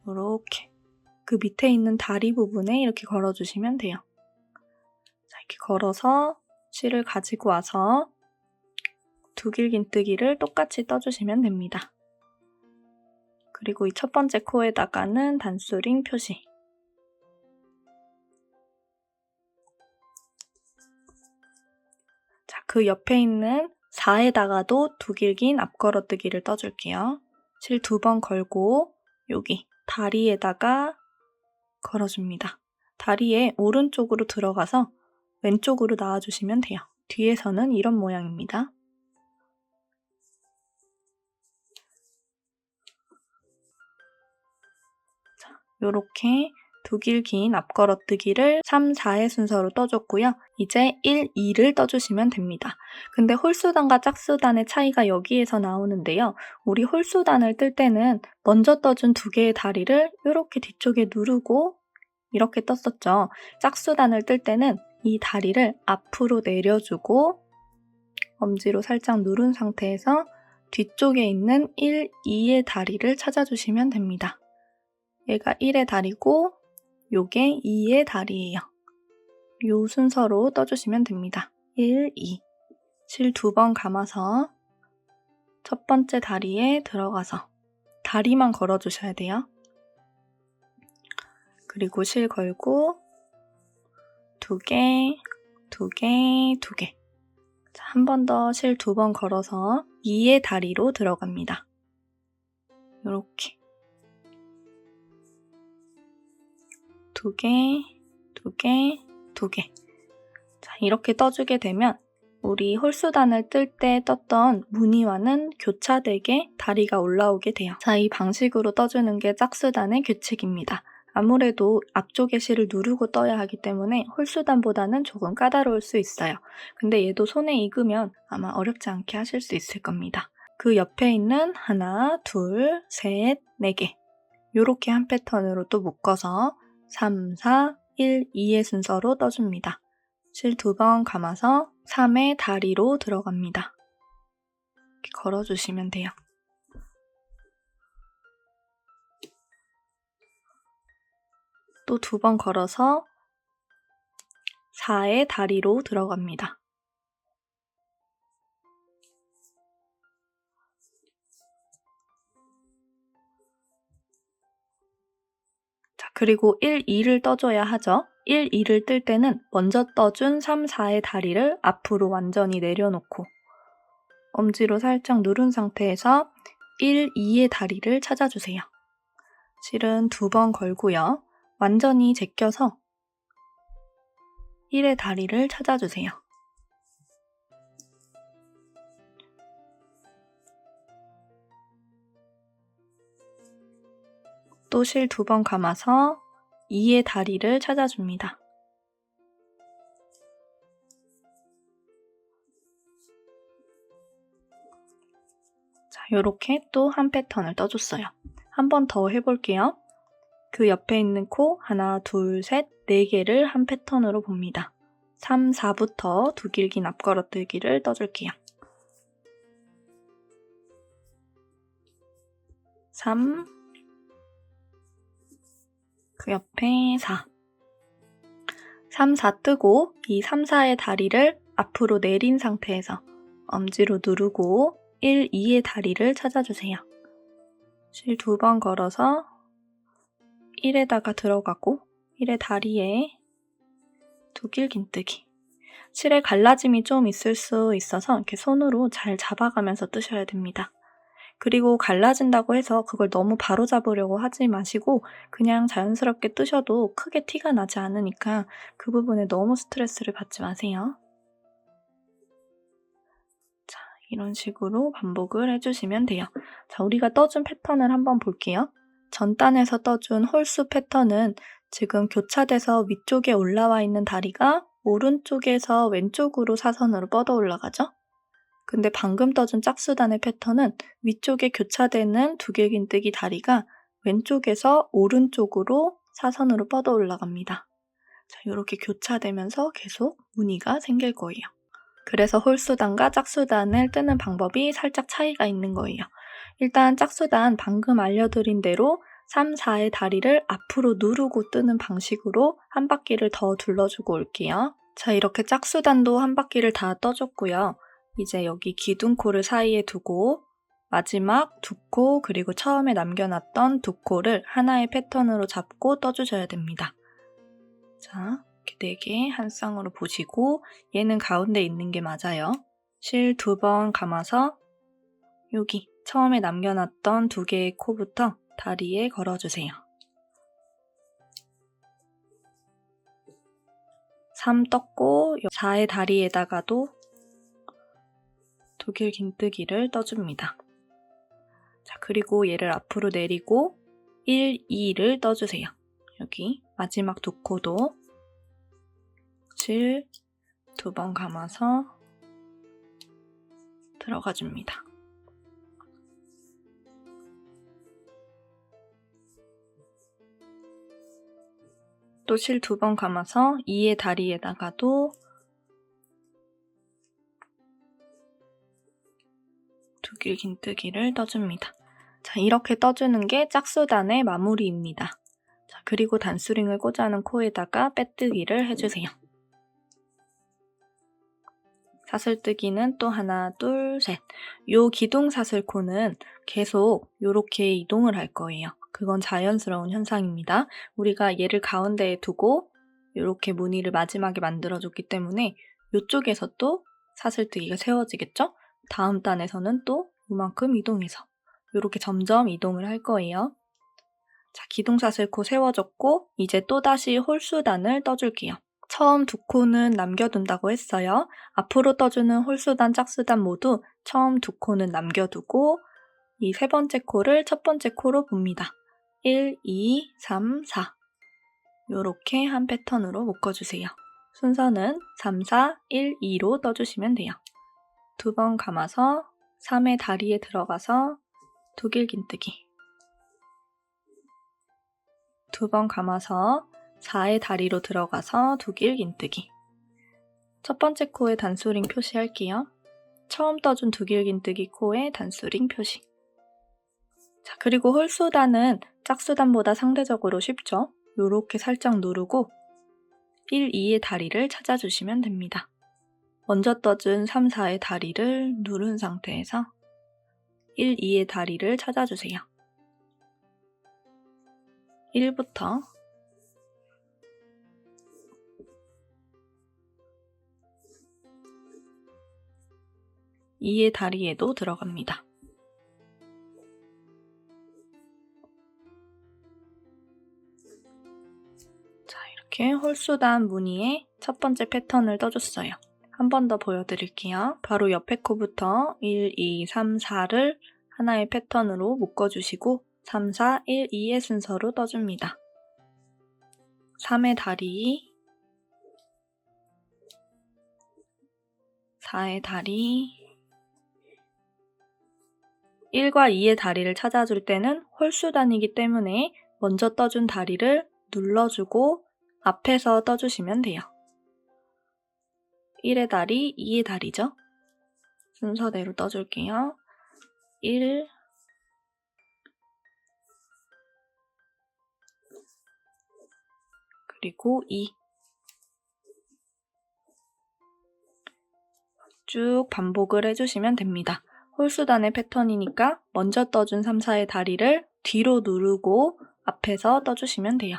요렇게 그 밑에 있는 다리 부분에 이렇게 걸어주시면 돼요. 자, 이렇게 걸어서 실을 가지고 와서 두길긴뜨기를 똑같이 떠주시면 됩니다. 그리고 이 첫 번째 코에다가는 단수링 표시. 자, 그 옆에 있는 4에다가도 두길긴 앞걸어뜨기를 떠줄게요. 실 2번 걸고 여기 다리에다가 걸어줍니다. 다리에 오른쪽으로 들어가서 왼쪽으로 나와주시면 돼요. 뒤에서는 이런 모양입니다. 자, 요렇게 두길긴 앞걸어뜨기를 3, 4의 순서로 떠줬고요. 이제 1, 2를 떠주시면 됩니다. 근데 홀수단과 짝수단의 차이가 여기에서 나오는데요. 우리 홀수단을 뜰 때는 먼저 떠준 2개의 다리를 이렇게 뒤쪽에 누르고 이렇게 떴었죠. 짝수단을 뜰 때는 이 다리를 앞으로 내려주고 엄지로 살짝 누른 상태에서 뒤쪽에 있는 1, 2의 다리를 찾아주시면 됩니다. 얘가 1의 다리고 요게 2의 다리예요. 요 순서로 떠주시면 됩니다. 1, 2. 실 2번 감아서 첫 번째 다리에 들어가서 다리만 걸어주셔야 돼요. 그리고 실 걸고 2개, 2개, 2개. 한 번 더 실 2번 걸어서 2의 다리로 들어갑니다. 요렇게 2개, 2개, 2개. 자, 이렇게 떠주게 되면 우리 홀수단을 뜰 때 떴던 무늬와는 교차되게 다리가 올라오게 돼요. 자, 이 방식으로 떠주는 게 짝수단의 규칙입니다. 아무래도 앞쪽의 실을 누르고 떠야 하기 때문에 홀수단보다는 조금 까다로울 수 있어요. 근데 얘도 손에 익으면 아마 어렵지 않게 하실 수 있을 겁니다. 그 옆에 있는 하나, 둘, 셋, 4개 요렇게 한 패턴으로 또 묶어서 3, 4, 1, 2의 순서로 떠줍니다. 실 2번 감아서 3의 다리로 들어갑니다. 이렇게 걸어주시면 돼요. 또 2번 걸어서 4의 다리로 들어갑니다. 자, 그리고 1, 2를 떠줘야 하죠. 1, 2를 뜰 때는 먼저 떠준 3, 4의 다리를 앞으로 완전히 내려놓고 엄지로 살짝 누른 상태에서 1, 2의 다리를 찾아주세요. 실은 2번 걸고요. 완전히 제껴서 1의 다리를 찾아주세요. 또 실 2번 감아서 2의 다리를 찾아줍니다. 자, 요렇게 또 한 패턴을 떠줬어요. 한 번 더 해볼게요. 그 옆에 있는 코 하나, 둘, 셋, 4개를 한 패턴으로 봅니다. 3, 4부터 두 길기 납걸어뜨기를 떠줄게요. 3, 그 옆에 4. 3, 4 뜨고 이 3, 4의 다리를 앞으로 내린 상태에서 엄지로 누르고 1, 2의 다리를 찾아주세요. 실 2번 걸어서 1에다가 들어가고 1의 다리에 두 길긴뜨기. 실에 갈라짐이 좀 있을 수 있어서 이렇게 손으로 잘 잡아가면서 뜨셔야 됩니다. 그리고 갈라진다고 해서 그걸 너무 바로 잡으려고 하지 마시고 그냥 자연스럽게 뜨셔도 크게 티가 나지 않으니까 그 부분에 너무 스트레스를 받지 마세요. 자, 이런 식으로 반복을 해주시면 돼요. 자, 우리가 떠준 패턴을 한번 볼게요. 전단에서 떠준 홀수 패턴은 지금 교차돼서 위쪽에 올라와 있는 다리가 오른쪽에서 왼쪽으로 사선으로 뻗어 올라가죠? 근데 방금 떠준 짝수단의 패턴은 위쪽에 교차되는 두길긴뜨기 다리가 왼쪽에서 오른쪽으로 사선으로 뻗어 올라갑니다. 자, 이렇게 교차되면서 계속 무늬가 생길 거예요. 그래서 홀수단과 짝수단을 뜨는 방법이 살짝 차이가 있는 거예요. 일단 짝수단 방금 알려드린 대로 3, 4의 다리를 앞으로 누르고 뜨는 방식으로 한 바퀴를 더 둘러주고 올게요. 자, 이렇게 짝수단도 한 바퀴를 다 떠줬고요. 이제 여기 기둥코를 사이에 두고 마지막 2코 그리고 처음에 남겨놨던 2코를 하나의 패턴으로 잡고 떠주셔야 됩니다. 자, 이렇게 4개 한 쌍으로 보시고 얘는 가운데 있는 게 맞아요. 실 2번 감아서 여기 처음에 남겨놨던 2개의 코부터 다리에 걸어주세요. 3 떴고 4의 다리에다가도 두길긴뜨기를 떠줍니다. 자, 그리고 얘를 앞으로 내리고 1, 2를 떠주세요. 여기 마지막 2코도 실 2번 감아서 들어가줍니다. 또 실 2번 감아서 2의 다리에다가도 두길 긴뜨기를 떠줍니다. 자, 이렇게 떠주는 게 짝수단의 마무리입니다. 자, 그리고 단수링을 꽂아놓은 코에다가 빼뜨기를 해주세요. 사슬뜨기는 또 하나, 둘, 셋. 요 기둥 사슬코는 계속 요렇게 이동을 할 거예요. 그건 자연스러운 현상입니다. 우리가 얘를 가운데에 두고 요렇게 무늬를 마지막에 만들어줬기 때문에 요쪽에서 또 사슬뜨기가 세워지겠죠? 다음 단에서는 또 요만큼 이동해서 요렇게 점점 이동을 할 거예요. 자, 기둥 사슬코 세워졌고 이제 또다시 홀수단을 떠줄게요. 처음 두 코는 남겨둔다고 했어요. 앞으로 떠주는 홀수단, 짝수단 모두 처음 두 코는 남겨두고 이 세 번째 코를 첫 번째 코로 봅니다. 1, 2, 3, 4 이렇게 한 패턴으로 묶어주세요. 순서는 3, 4, 1, 2로 떠주시면 돼요. 두 번 감아서 3의 다리에 들어가서 두길 긴뜨기, 두 번 감아서 4의 다리로 들어가서 두길 긴뜨기. 첫 번째 코에 단수링 표시할게요. 처음 떠준 두길 긴뜨기 코에 단수링 표시. 자, 그리고 홀수단은 짝수단보다 상대적으로 쉽죠? 요렇게 살짝 누르고 1, 2의 다리를 찾아주시면 됩니다. 먼저 떠준 3, 4의 다리를 누른 상태에서 1, 2의 다리를 찾아주세요. 1부터 2의 다리에도 들어갑니다. 자, 이렇게 홀수단 무늬의 첫 번째 패턴을 떠줬어요. 한 번 더 보여드릴게요. 바로 옆에 코부터 1, 2, 3, 4를 하나의 패턴으로 묶어주시고 3, 4, 1, 2의 순서로 떠줍니다. 3의 다리, 4의 다리, 1과 2의 다리를 찾아줄 때는 홀수단이기 때문에 먼저 떠준 다리를 눌러주고 앞에서 떠주시면 돼요. 1의 다리, 2의 다리죠? 순서대로 떠줄게요. 1, 그리고 2. 쭉 반복을 해주시면 됩니다. 홀수단의 패턴이니까 먼저 떠준 3, 4의 다리를 뒤로 누르고 앞에서 떠주시면 돼요.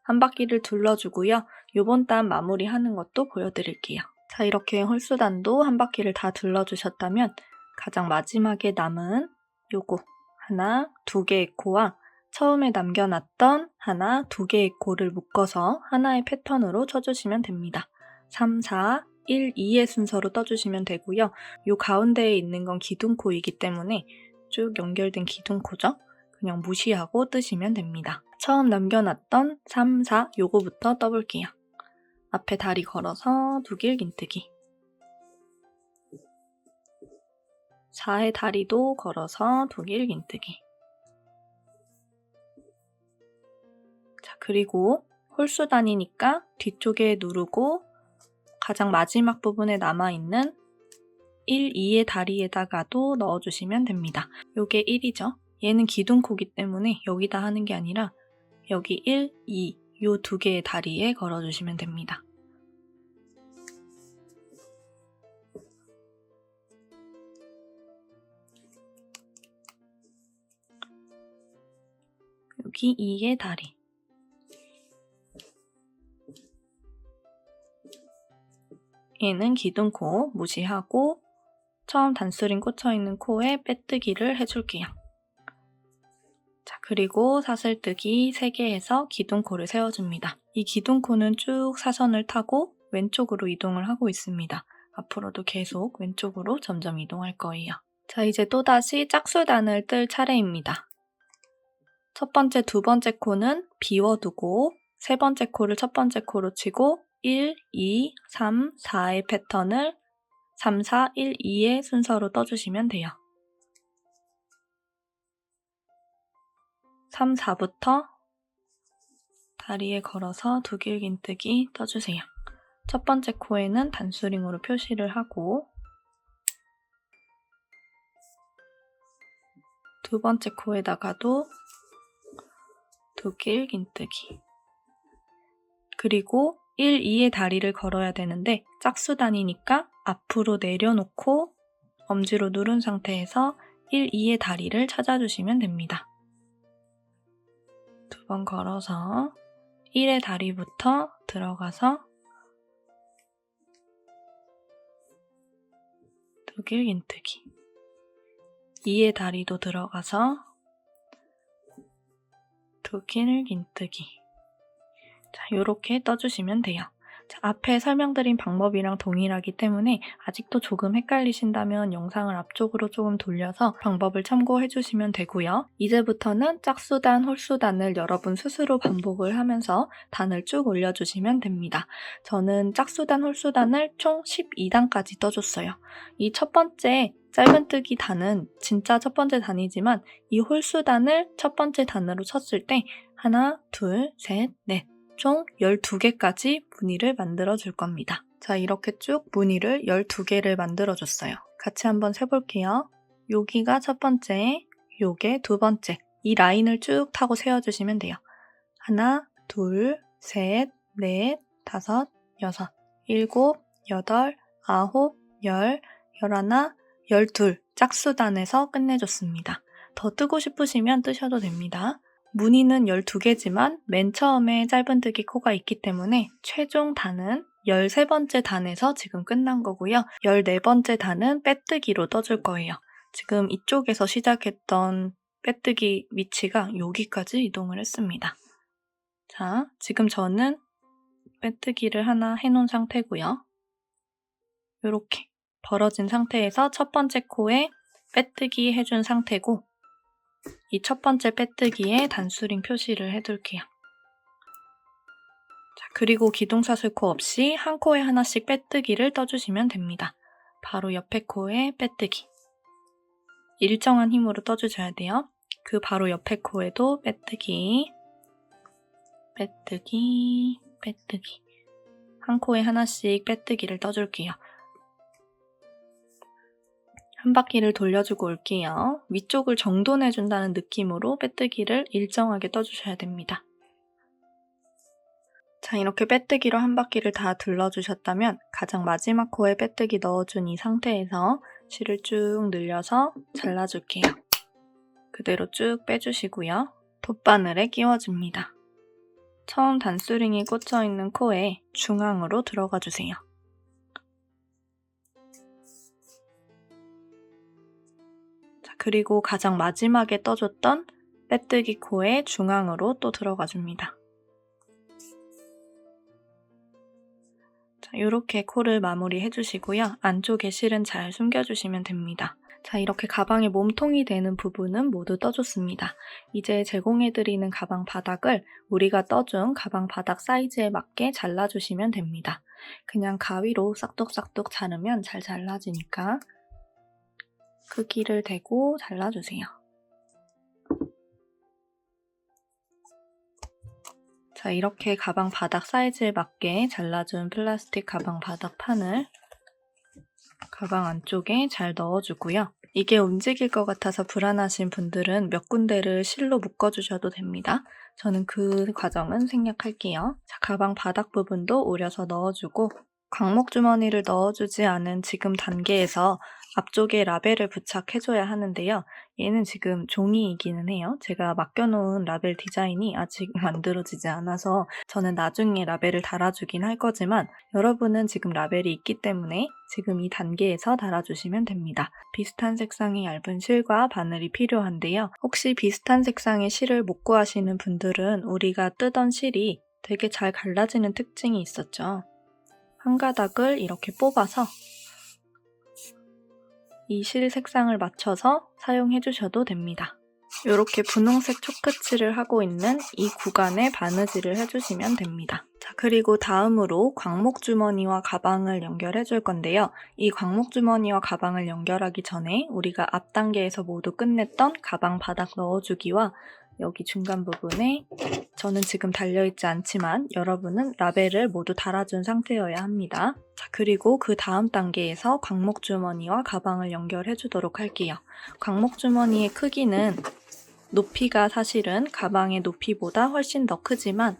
한 바퀴를 둘러주고요. 요번 단 마무리하는 것도 보여드릴게요. 자, 이렇게 홀수단도 한 바퀴를 다 둘러주셨다면 가장 마지막에 남은 요거 하나, 두 개의 코와 처음에 남겨놨던 하나, 두 개의 코를 묶어서 하나의 패턴으로 쳐주시면 됩니다. 3, 4, 1, 2의 순서로 떠주시면 되고요. 요 가운데에 있는 건 기둥코이기 때문에 쭉 연결된 기둥코죠? 그냥 무시하고 뜨시면 됩니다. 처음 남겨놨던 3, 4 요거부터 떠볼게요. 앞에 다리 걸어서 두길 긴뜨기, 4의 다리도 걸어서 두길 긴뜨기. 자, 그리고 홀수단이니까 뒤쪽에 누르고 가장 마지막 부분에 남아있는 1, 2의 다리에다가도 넣어주시면 됩니다. 요게 1이죠. 얘는 기둥코기 때문에 여기다 하는 게 아니라 여기 1, 2 요 두 개의 다리에 걸어주시면 됩니다. 여기 2의 다리, 얘는 기둥코 무시하고 처음 단수링 꽂혀있는 코에 빼뜨기를 해줄게요. 자, 그리고 사슬뜨기 3개 해서 기둥코를 세워줍니다. 이 기둥코는 쭉 사선을 타고 왼쪽으로 이동을 하고 있습니다. 앞으로도 계속 왼쪽으로 점점 이동할 거예요. 자, 이제 또다시 짝수단을 뜰 차례입니다. 첫 번째, 두 번째 코는 비워두고 세 번째 코를 첫 번째 코로 치고 1, 2, 3, 4의 패턴을 3, 4, 1, 2의 순서로 떠주시면 돼요. 3, 4부터 다리에 걸어서 두길 긴뜨기 떠주세요. 첫 번째 코에는 단수링으로 표시를 하고 두 번째 코에다가도 두길 긴뜨기. 그리고 1, 2의 다리를 걸어야 되는데 짝수단이니까 앞으로 내려놓고 엄지로 누른 상태에서 1, 2의 다리를 찾아주시면 됩니다. 두 번 걸어서 1의 다리부터 들어가서 두길 긴뜨기. 2의 다리도 들어가서 두길 긴뜨기. 자, 요렇게 떠주시면 돼요. 자, 앞에 설명드린 방법이랑 동일하기 때문에 아직도 조금 헷갈리신다면 영상을 앞쪽으로 조금 돌려서 방법을 참고해 주시면 되고요. 이제부터는 짝수단, 홀수단을 여러분 스스로 반복을 하면서 단을 쭉 올려주시면 됩니다. 저는 짝수단, 홀수단을 총 12단까지 떠줬어요. 이 첫 번째 짧은뜨기 단은 진짜 첫 번째 단이지만 이 홀수단을 첫 번째 단으로 쳤을 때 하나, 둘, 셋, 넷 총 12개까지 무늬를 만들어 줄 겁니다. 자, 이렇게 쭉 무늬를 12개를 만들어 줬어요. 같이 한번 세볼게요. 여기가 첫 번째, 요게 두 번째. 이 라인을 쭉 타고 세워주시면 돼요. 하나, 둘, 셋, 넷, 다섯, 여섯, 일곱, 여덟, 아홉, 열, 열하나, 열둘 짝수단에서 끝내줬습니다. 더 뜨고 싶으시면 뜨셔도 됩니다. 무늬는 12개지만 맨 처음에 짧은뜨기 코가 있기 때문에 최종 단은 13번째 단에서 지금 끝난 거고요. 14번째 단은 빼뜨기로 떠줄 거예요. 지금 이쪽에서 시작했던 빼뜨기 위치가 여기까지 이동을 했습니다. 자, 지금 저는 빼뜨기를 하나 해놓은 상태고요. 이렇게 벌어진 상태에서 첫 번째 코에 빼뜨기 해준 상태고 이 첫 번째 빼뜨기에 단수링 표시를 해둘게요. 자, 그리고 기둥사슬코 없이 한 코에 하나씩 빼뜨기를 떠주시면 됩니다. 바로 옆에 코에 빼뜨기. 일정한 힘으로 떠주셔야 돼요. 그 바로 옆에 코에도 빼뜨기, 빼뜨기, 빼뜨기. 한 코에 하나씩 빼뜨기를 떠줄게요. 한 바퀴를 돌려주고 올게요. 위쪽을 정돈해준다는 느낌으로 빼뜨기를 일정하게 떠주셔야 됩니다. 자, 이렇게 빼뜨기로 한 바퀴를 다 둘러주셨다면 가장 마지막 코에 빼뜨기 넣어준 이 상태에서 실을 쭉 늘려서 잘라줄게요. 그대로 쭉 빼주시고요. 돗바늘에 끼워줍니다. 처음 단수링이 꽂혀있는 코에 중앙으로 들어가주세요. 그리고 가장 마지막에 떠줬던 빼뜨기 코의 중앙으로 또 들어가 줍니다. 자, 이렇게 코를 마무리해 주시고요. 안쪽에 실은 잘 숨겨주시면 됩니다. 자, 이렇게 가방의 몸통이 되는 부분은 모두 떠줬습니다. 이제 제공해드리는 가방 바닥을 우리가 떠준 가방 바닥 사이즈에 맞게 잘라주시면 됩니다. 그냥 가위로 싹둑싹둑 자르면 잘 잘라지니까 크기를 대고 잘라주세요. 자, 이렇게 가방 바닥 사이즈에 맞게 잘라준 플라스틱 가방 바닥 판을 가방 안쪽에 잘 넣어주고요. 이게 움직일 것 같아서 불안하신 분들은 몇 군데를 실로 묶어주셔도 됩니다. 저는 그 과정은 생략할게요. 자, 가방 바닥 부분도 오려서 넣어주고 광목 주머니를 넣어주지 않은 지금 단계에서 앞쪽에 라벨을 부착해줘야 하는데요. 얘는 지금 종이이기는 해요. 제가 맡겨놓은 라벨 디자인이 아직 만들어지지 않아서 저는 나중에 라벨을 달아주긴 할 거지만 여러분은 지금 라벨이 있기 때문에 지금 이 단계에서 달아주시면 됩니다. 비슷한 색상의 얇은 실과 바늘이 필요한데요. 혹시 비슷한 색상의 실을 못 구하시는 분들은 우리가 뜨던 실이 되게 잘 갈라지는 특징이 있었죠. 한 가닥을 이렇게 뽑아서 이 실 색상을 맞춰서 사용해 주셔도 됩니다. 이렇게 분홍색 초크칠을 하고 있는 이 구간에 바느질을 해주시면 됩니다. 자, 그리고 다음으로 광목 주머니와 가방을 연결해 줄 건데요. 이 광목 주머니와 가방을 연결하기 전에 우리가 앞 단계에서 모두 끝냈던 가방 바닥 넣어주기와 여기 중간 부분에 저는 지금 달려있지 않지만 여러분은 라벨을 모두 달아준 상태여야 합니다. 자, 그리고 그 다음 단계에서 광목주머니와 가방을 연결해 주도록 할게요. 광목주머니의 크기는 높이가 사실은 가방의 높이보다 훨씬 더 크지만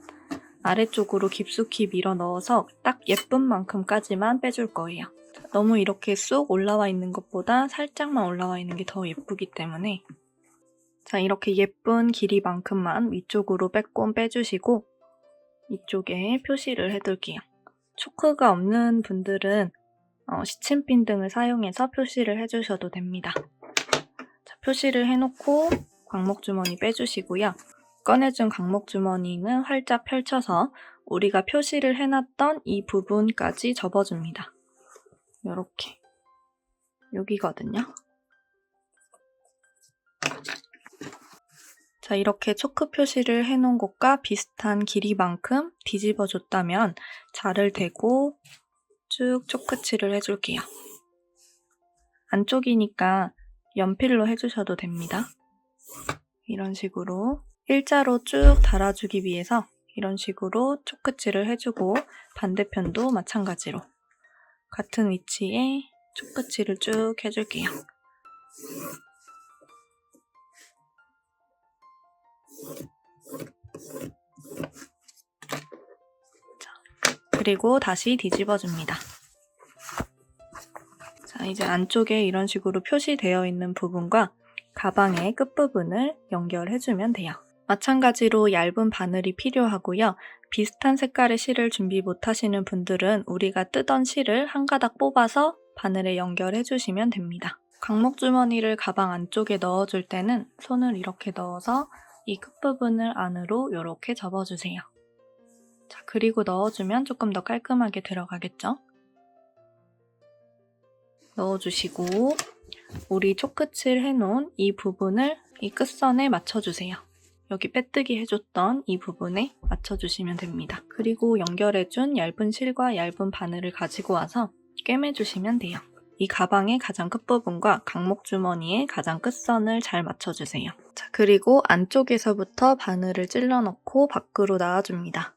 아래쪽으로 깊숙이 밀어 넣어서 딱 예쁜 만큼까지만 빼줄 거예요. 너무 이렇게 쑥 올라와 있는 것보다 살짝만 올라와 있는 게 더 예쁘기 때문에 자, 이렇게 예쁜 길이만큼만 위쪽으로 빼꼼 빼주시고 이쪽에 표시를 해둘게요. 초크가 없는 분들은 시침핀 등을 사용해서 표시를 해주셔도 됩니다. 자, 표시를 해놓고 광목주머니 빼주시고요. 꺼내준 광목주머니는 활짝 펼쳐서 우리가 표시를 해놨던 이 부분까지 접어줍니다. 요렇게 여기거든요. 자, 이렇게 초크 표시를 해놓은 곳과 비슷한 길이만큼 뒤집어줬다면 자를 대고 쭉 초크칠을 해줄게요. 안쪽이니까 연필로 해주셔도 됩니다. 이런 식으로 일자로 쭉 달아주기 위해서 이런 식으로 초크칠을 해주고 반대편도 마찬가지로 같은 위치에 초크칠을 쭉 해줄게요. 자, 그리고 다시 뒤집어줍니다. 자, 이제 안쪽에 이런 식으로 표시되어 있는 부분과 가방의 끝부분을 연결해주면 돼요. 마찬가지로 얇은 바늘이 필요하고요. 비슷한 색깔의 실을 준비 못하시는 분들은 우리가 뜨던 실을 한 가닥 뽑아서 바늘에 연결해주시면 됩니다. 광목주머니를 가방 안쪽에 넣어줄 때는 손을 이렇게 넣어서 이 끝부분을 안으로 이렇게 접어주세요. 자, 그리고 넣어주면 조금 더 깔끔하게 들어가겠죠? 넣어주시고 우리 초크칠 해놓은 이 부분을 이 끝선에 맞춰주세요. 여기 빼뜨기 해줬던 이 부분에 맞춰주시면 됩니다. 그리고 연결해준 얇은 실과 얇은 바늘을 가지고 와서 꿰매주시면 돼요. 이 가방의 가장 끝부분과 광목주머니의 가장 끝선을 잘 맞춰주세요. 자, 그리고 안쪽에서부터 바늘을 찔러 넣고 밖으로 나와줍니다.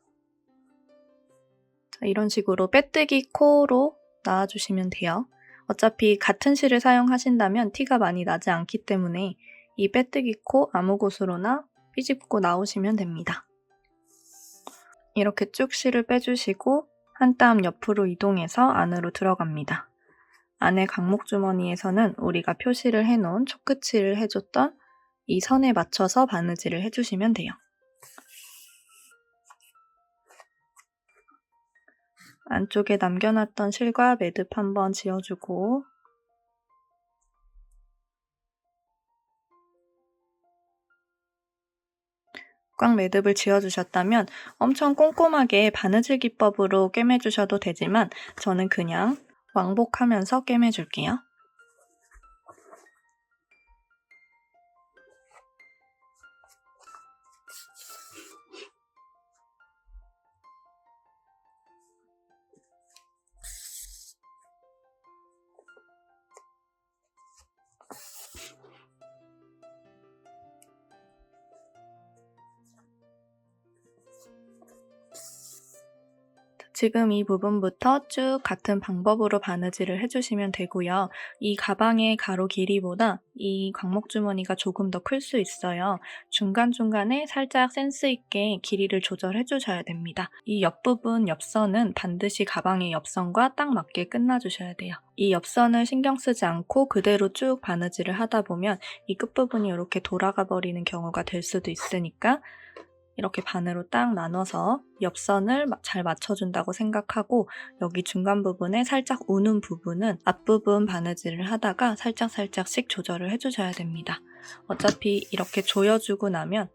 자, 이런 식으로 빼뜨기 코로 나와주시면 돼요. 어차피 같은 실을 사용하신다면 티가 많이 나지 않기 때문에 이 빼뜨기 코 아무 곳으로나 삐집고 나오시면 됩니다. 이렇게 쭉 실을 빼주시고 한 땀 옆으로 이동해서 안으로 들어갑니다. 안에 광목주머니에서는 우리가 표시를 해놓은 초크칠을 해줬던 이 선에 맞춰서 바느질을 해주시면 돼요. 안쪽에 남겨놨던 실과 매듭 한번 지어주고 꽉 매듭을 지어주셨다면 엄청 꼼꼼하게 바느질 기법으로 꿰매주셔도 되지만 저는 그냥 왕복하면서 꿰매줄게요. 지금 이 부분부터 쭉 같은 방법으로 바느질을 해주시면 되고요. 이 가방의 가로 길이보다 이 광목주머니가 조금 더 클 수 있어요. 중간중간에 살짝 센스 있게 길이를 조절해 주셔야 됩니다. 이 옆부분 옆선은 반드시 가방의 옆선과 딱 맞게 끝나주셔야 돼요. 이 옆선을 신경 쓰지 않고 그대로 쭉 바느질을 하다 보면 이 끝부분이 이렇게 돌아가 버리는 경우가 될 수도 있으니까 이렇게 반으로 딱 나눠서 옆선을 잘 맞춰준다고 생각하고 여기 중간 부분에 살짝 우는 부분은 앞부분 바느질을 하다가 살짝씩 조절을 해주셔야 됩니다. 어차피 이렇게 조여주고 나면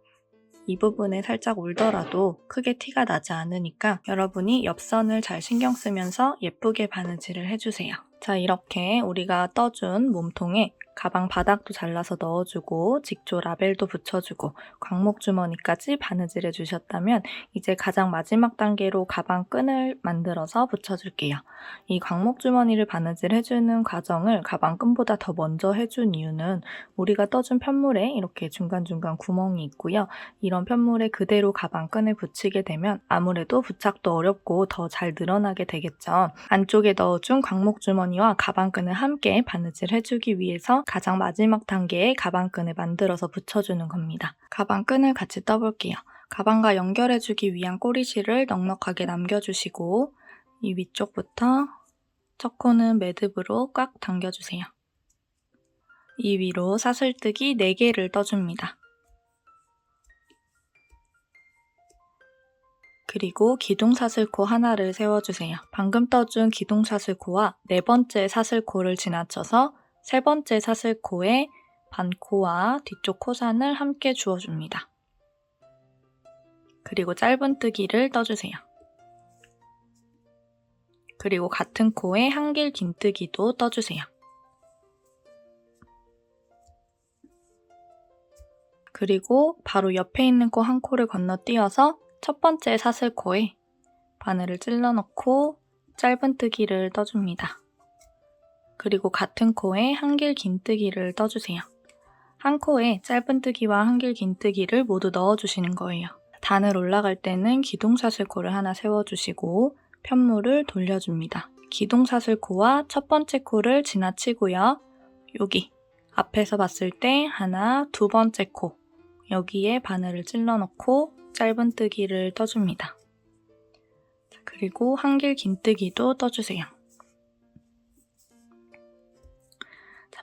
이 부분에 살짝 울더라도 크게 티가 나지 않으니까 여러분이 옆선을 잘 신경 쓰면서 예쁘게 바느질을 해주세요. 자, 이렇게 우리가 떠준 몸통에 가방 바닥도 잘라서 넣어주고 직조 라벨도 붙여주고 광목 주머니까지 바느질해 주셨다면 이제 가장 마지막 단계로 가방 끈을 만들어서 붙여줄게요. 이 광목 주머니를 바느질해주는 과정을 가방 끈보다 더 먼저 해준 이유는 우리가 떠준 편물에 이렇게 중간중간 구멍이 있고요. 이런 편물에 그대로 가방 끈을 붙이게 되면 아무래도 부착도 어렵고 더 잘 늘어나게 되겠죠. 안쪽에 넣어준 광목 주머니와 가방 끈을 함께 바느질 해주기 위해서 가장 마지막 단계에 가방 끈을 만들어서 붙여주는 겁니다. 가방 끈을 같이 떠볼게요. 가방과 연결해주기 위한 꼬리실을 넉넉하게 남겨주시고 이 위쪽부터 첫 코는 매듭으로 꽉 당겨주세요. 이 위로 사슬뜨기 4개를 떠줍니다. 그리고 기둥사슬코 하나를 세워주세요. 방금 떠준 기둥사슬코와 4번째 사슬코를 지나쳐서 3번째 사슬코에 반코와 뒤쪽 코산을 함께 주어줍니다. 그리고 짧은뜨기를 떠주세요. 그리고 같은 코에 한길 긴뜨기도 떠주세요. 그리고 바로 옆에 있는 코 한 코를 건너뛰어서 첫 번째 사슬코에 바늘을 찔러 넣고 짧은뜨기를 떠줍니다. 그리고 같은 코에 한길 긴뜨기를 떠주세요. 한 코에 짧은뜨기와 한길 긴뜨기를 모두 넣어주시는 거예요. 단을 올라갈 때는 기둥사슬코를 하나 세워주시고 편물을 돌려줍니다. 기둥사슬코와 첫 번째 코를 지나치고요. 여기 앞에서 봤을 때 하나, 두 번째 코 여기에 바늘을 찔러 넣고 짧은뜨기를 떠줍니다. 그리고 한길 긴뜨기도 떠주세요.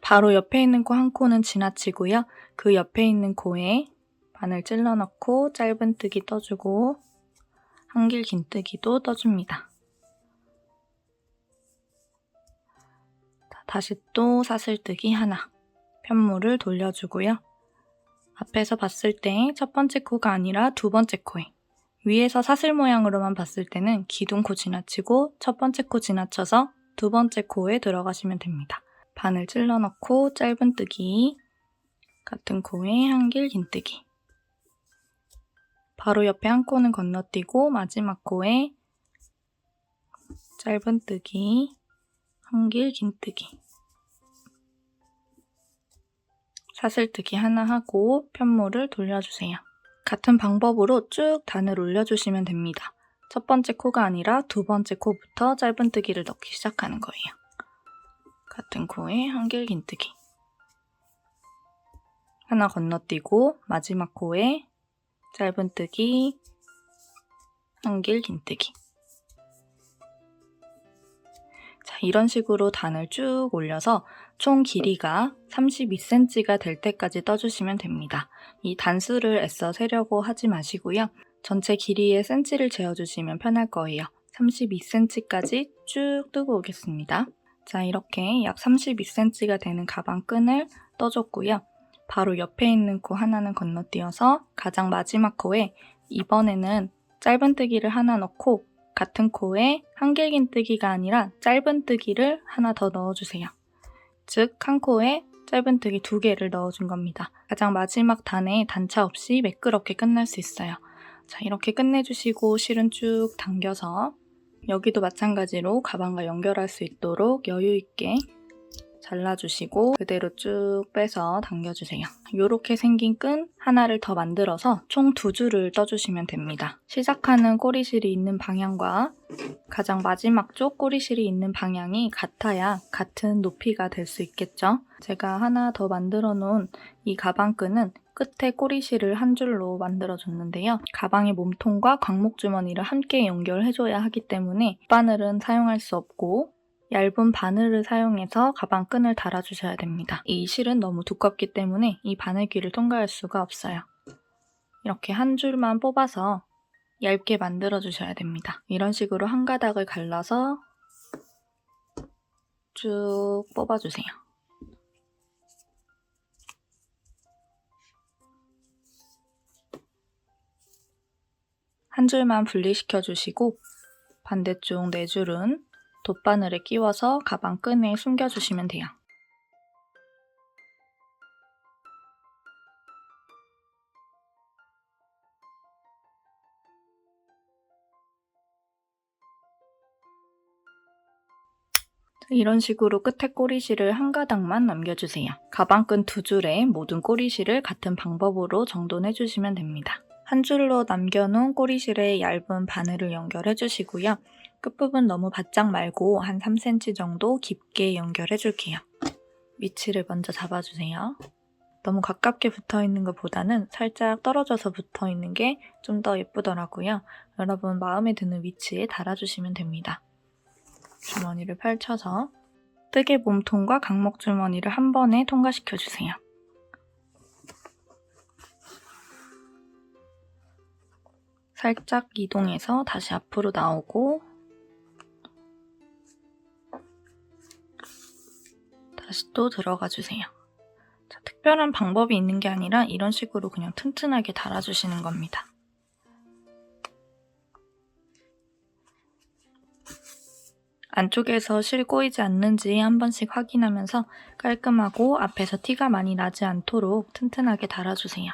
바로 옆에 있는 코 한 코는 지나치고요. 그 옆에 있는 코에 바늘 찔러 넣고 짧은뜨기 떠주고 한길 긴뜨기도 떠줍니다. 다시 또 사슬뜨기 하나, 편물을 돌려주고요. 앞에서 봤을 때 첫 번째 코가 아니라 두 번째 코에 위에서 사슬 모양으로만 봤을 때는 기둥코 지나치고 첫 번째 코 지나쳐서 두 번째 코에 들어가시면 됩니다. 바늘 찔러 넣고 짧은뜨기, 같은 코에 한길 긴뜨기. 바로 옆에 한 코는 건너뛰고 마지막 코에 짧은뜨기, 한길 긴뜨기. 사슬뜨기 하나 하고 편물을 돌려주세요. 같은 방법으로 쭉 단을 올려주시면 됩니다. 첫 번째 코가 아니라 두 번째 코부터 짧은뜨기를 넣기 시작하는 거예요. 같은 코에 한길 긴뜨기. 하나 건너뛰고 마지막 코에 짧은뜨기, 한길 긴뜨기. 자, 이런 식으로 단을 쭉 올려서 총 길이가 32cm가 될 때까지 떠주시면 됩니다. 이 단수를 애써 세려고 하지 마시고요. 전체 길이의 cm를 재어주시면 편할 거예요. 32cm까지 쭉 뜨고 오겠습니다. 자, 이렇게 약 32cm가 되는 가방 끈을 떠줬고요. 바로 옆에 있는 코 하나는 건너뛰어서 가장 마지막 코에 이번에는 짧은뜨기를 하나 넣고 같은 코에 한길 긴뜨기가 아니라 짧은뜨기를 하나 더 넣어주세요. 즉, 한 코에 짧은뜨기 2개를 넣어준 겁니다. 가장 마지막 단에 단차 없이 매끄럽게 끝날 수 있어요. 자, 이렇게 끝내주시고 실은 쭉 당겨서 여기도 마찬가지로 가방과 연결할 수 있도록 여유 있게 잘라주시고 그대로 쭉 빼서 당겨주세요. 이렇게 생긴 끈 하나를 더 만들어서 총 2줄을 떠주시면 됩니다. 시작하는 꼬리실이 있는 방향과 가장 마지막 쪽 꼬리실이 있는 방향이 같아야 같은 높이가 될 수 있겠죠. 제가 하나 더 만들어 놓은 이 가방 끈은 끝에 꼬리실을 한 줄로 만들어줬는데요. 가방의 몸통과 광목 주머니를 함께 연결해줘야 하기 때문에 바늘은 사용할 수 없고 얇은 바늘을 사용해서 가방 끈을 달아주셔야 됩니다. 이 실은 너무 두껍기 때문에 이 바늘귀를 통과할 수가 없어요. 이렇게 한 줄만 뽑아서 얇게 만들어주셔야 됩니다. 이런 식으로 한 가닥을 갈라서 쭉 뽑아주세요. 한 줄만 분리시켜주시고 반대쪽 4줄은 돗바늘을 끼워서 가방 끈에 숨겨주시면 돼요. 이런 식으로 끝에 꼬리실을 한 가닥만 남겨주세요. 가방끈 2줄에 모든 꼬리실을 같은 방법으로 정돈해주시면 됩니다. 한 줄로 남겨놓은 꼬리실에 얇은 바늘을 연결해주시고요. 끝부분 너무 바짝 말고 한 3cm 정도 깊게 연결해줄게요. 위치를 먼저 잡아주세요. 너무 가깝게 붙어있는 것보다는 살짝 떨어져서 붙어있는 게 좀 더 예쁘더라고요. 여러분 마음에 드는 위치에 달아주시면 됩니다. 주머니를 펼쳐서 뜨개 몸통과 강목 주머니를 한 번에 통과시켜주세요. 살짝 이동해서 다시 앞으로 나오고 다시 또 들어가 주세요. 자, 특별한 방법이 있는 게 아니라 이런 식으로 그냥 튼튼하게 달아주시는 겁니다. 안쪽에서 실 꼬이지 않는지 한 번씩 확인하면서 깔끔하고 앞에서 티가 많이 나지 않도록 튼튼하게 달아주세요.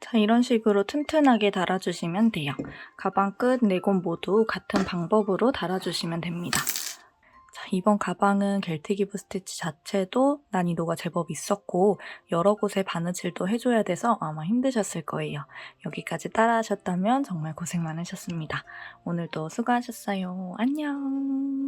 자, 이런 식으로 튼튼하게 달아주시면 돼요. 가방 끝 4곳 모두 같은 방법으로 달아주시면 됩니다. 자, 이번 가방은 겔트기브 스티치 자체도 난이도가 제법 있었고 여러 곳에 바느질도 해줘야 돼서 아마 힘드셨을 거예요. 여기까지 따라하셨다면 정말 고생 많으셨습니다. 오늘도 수고하셨어요. 안녕.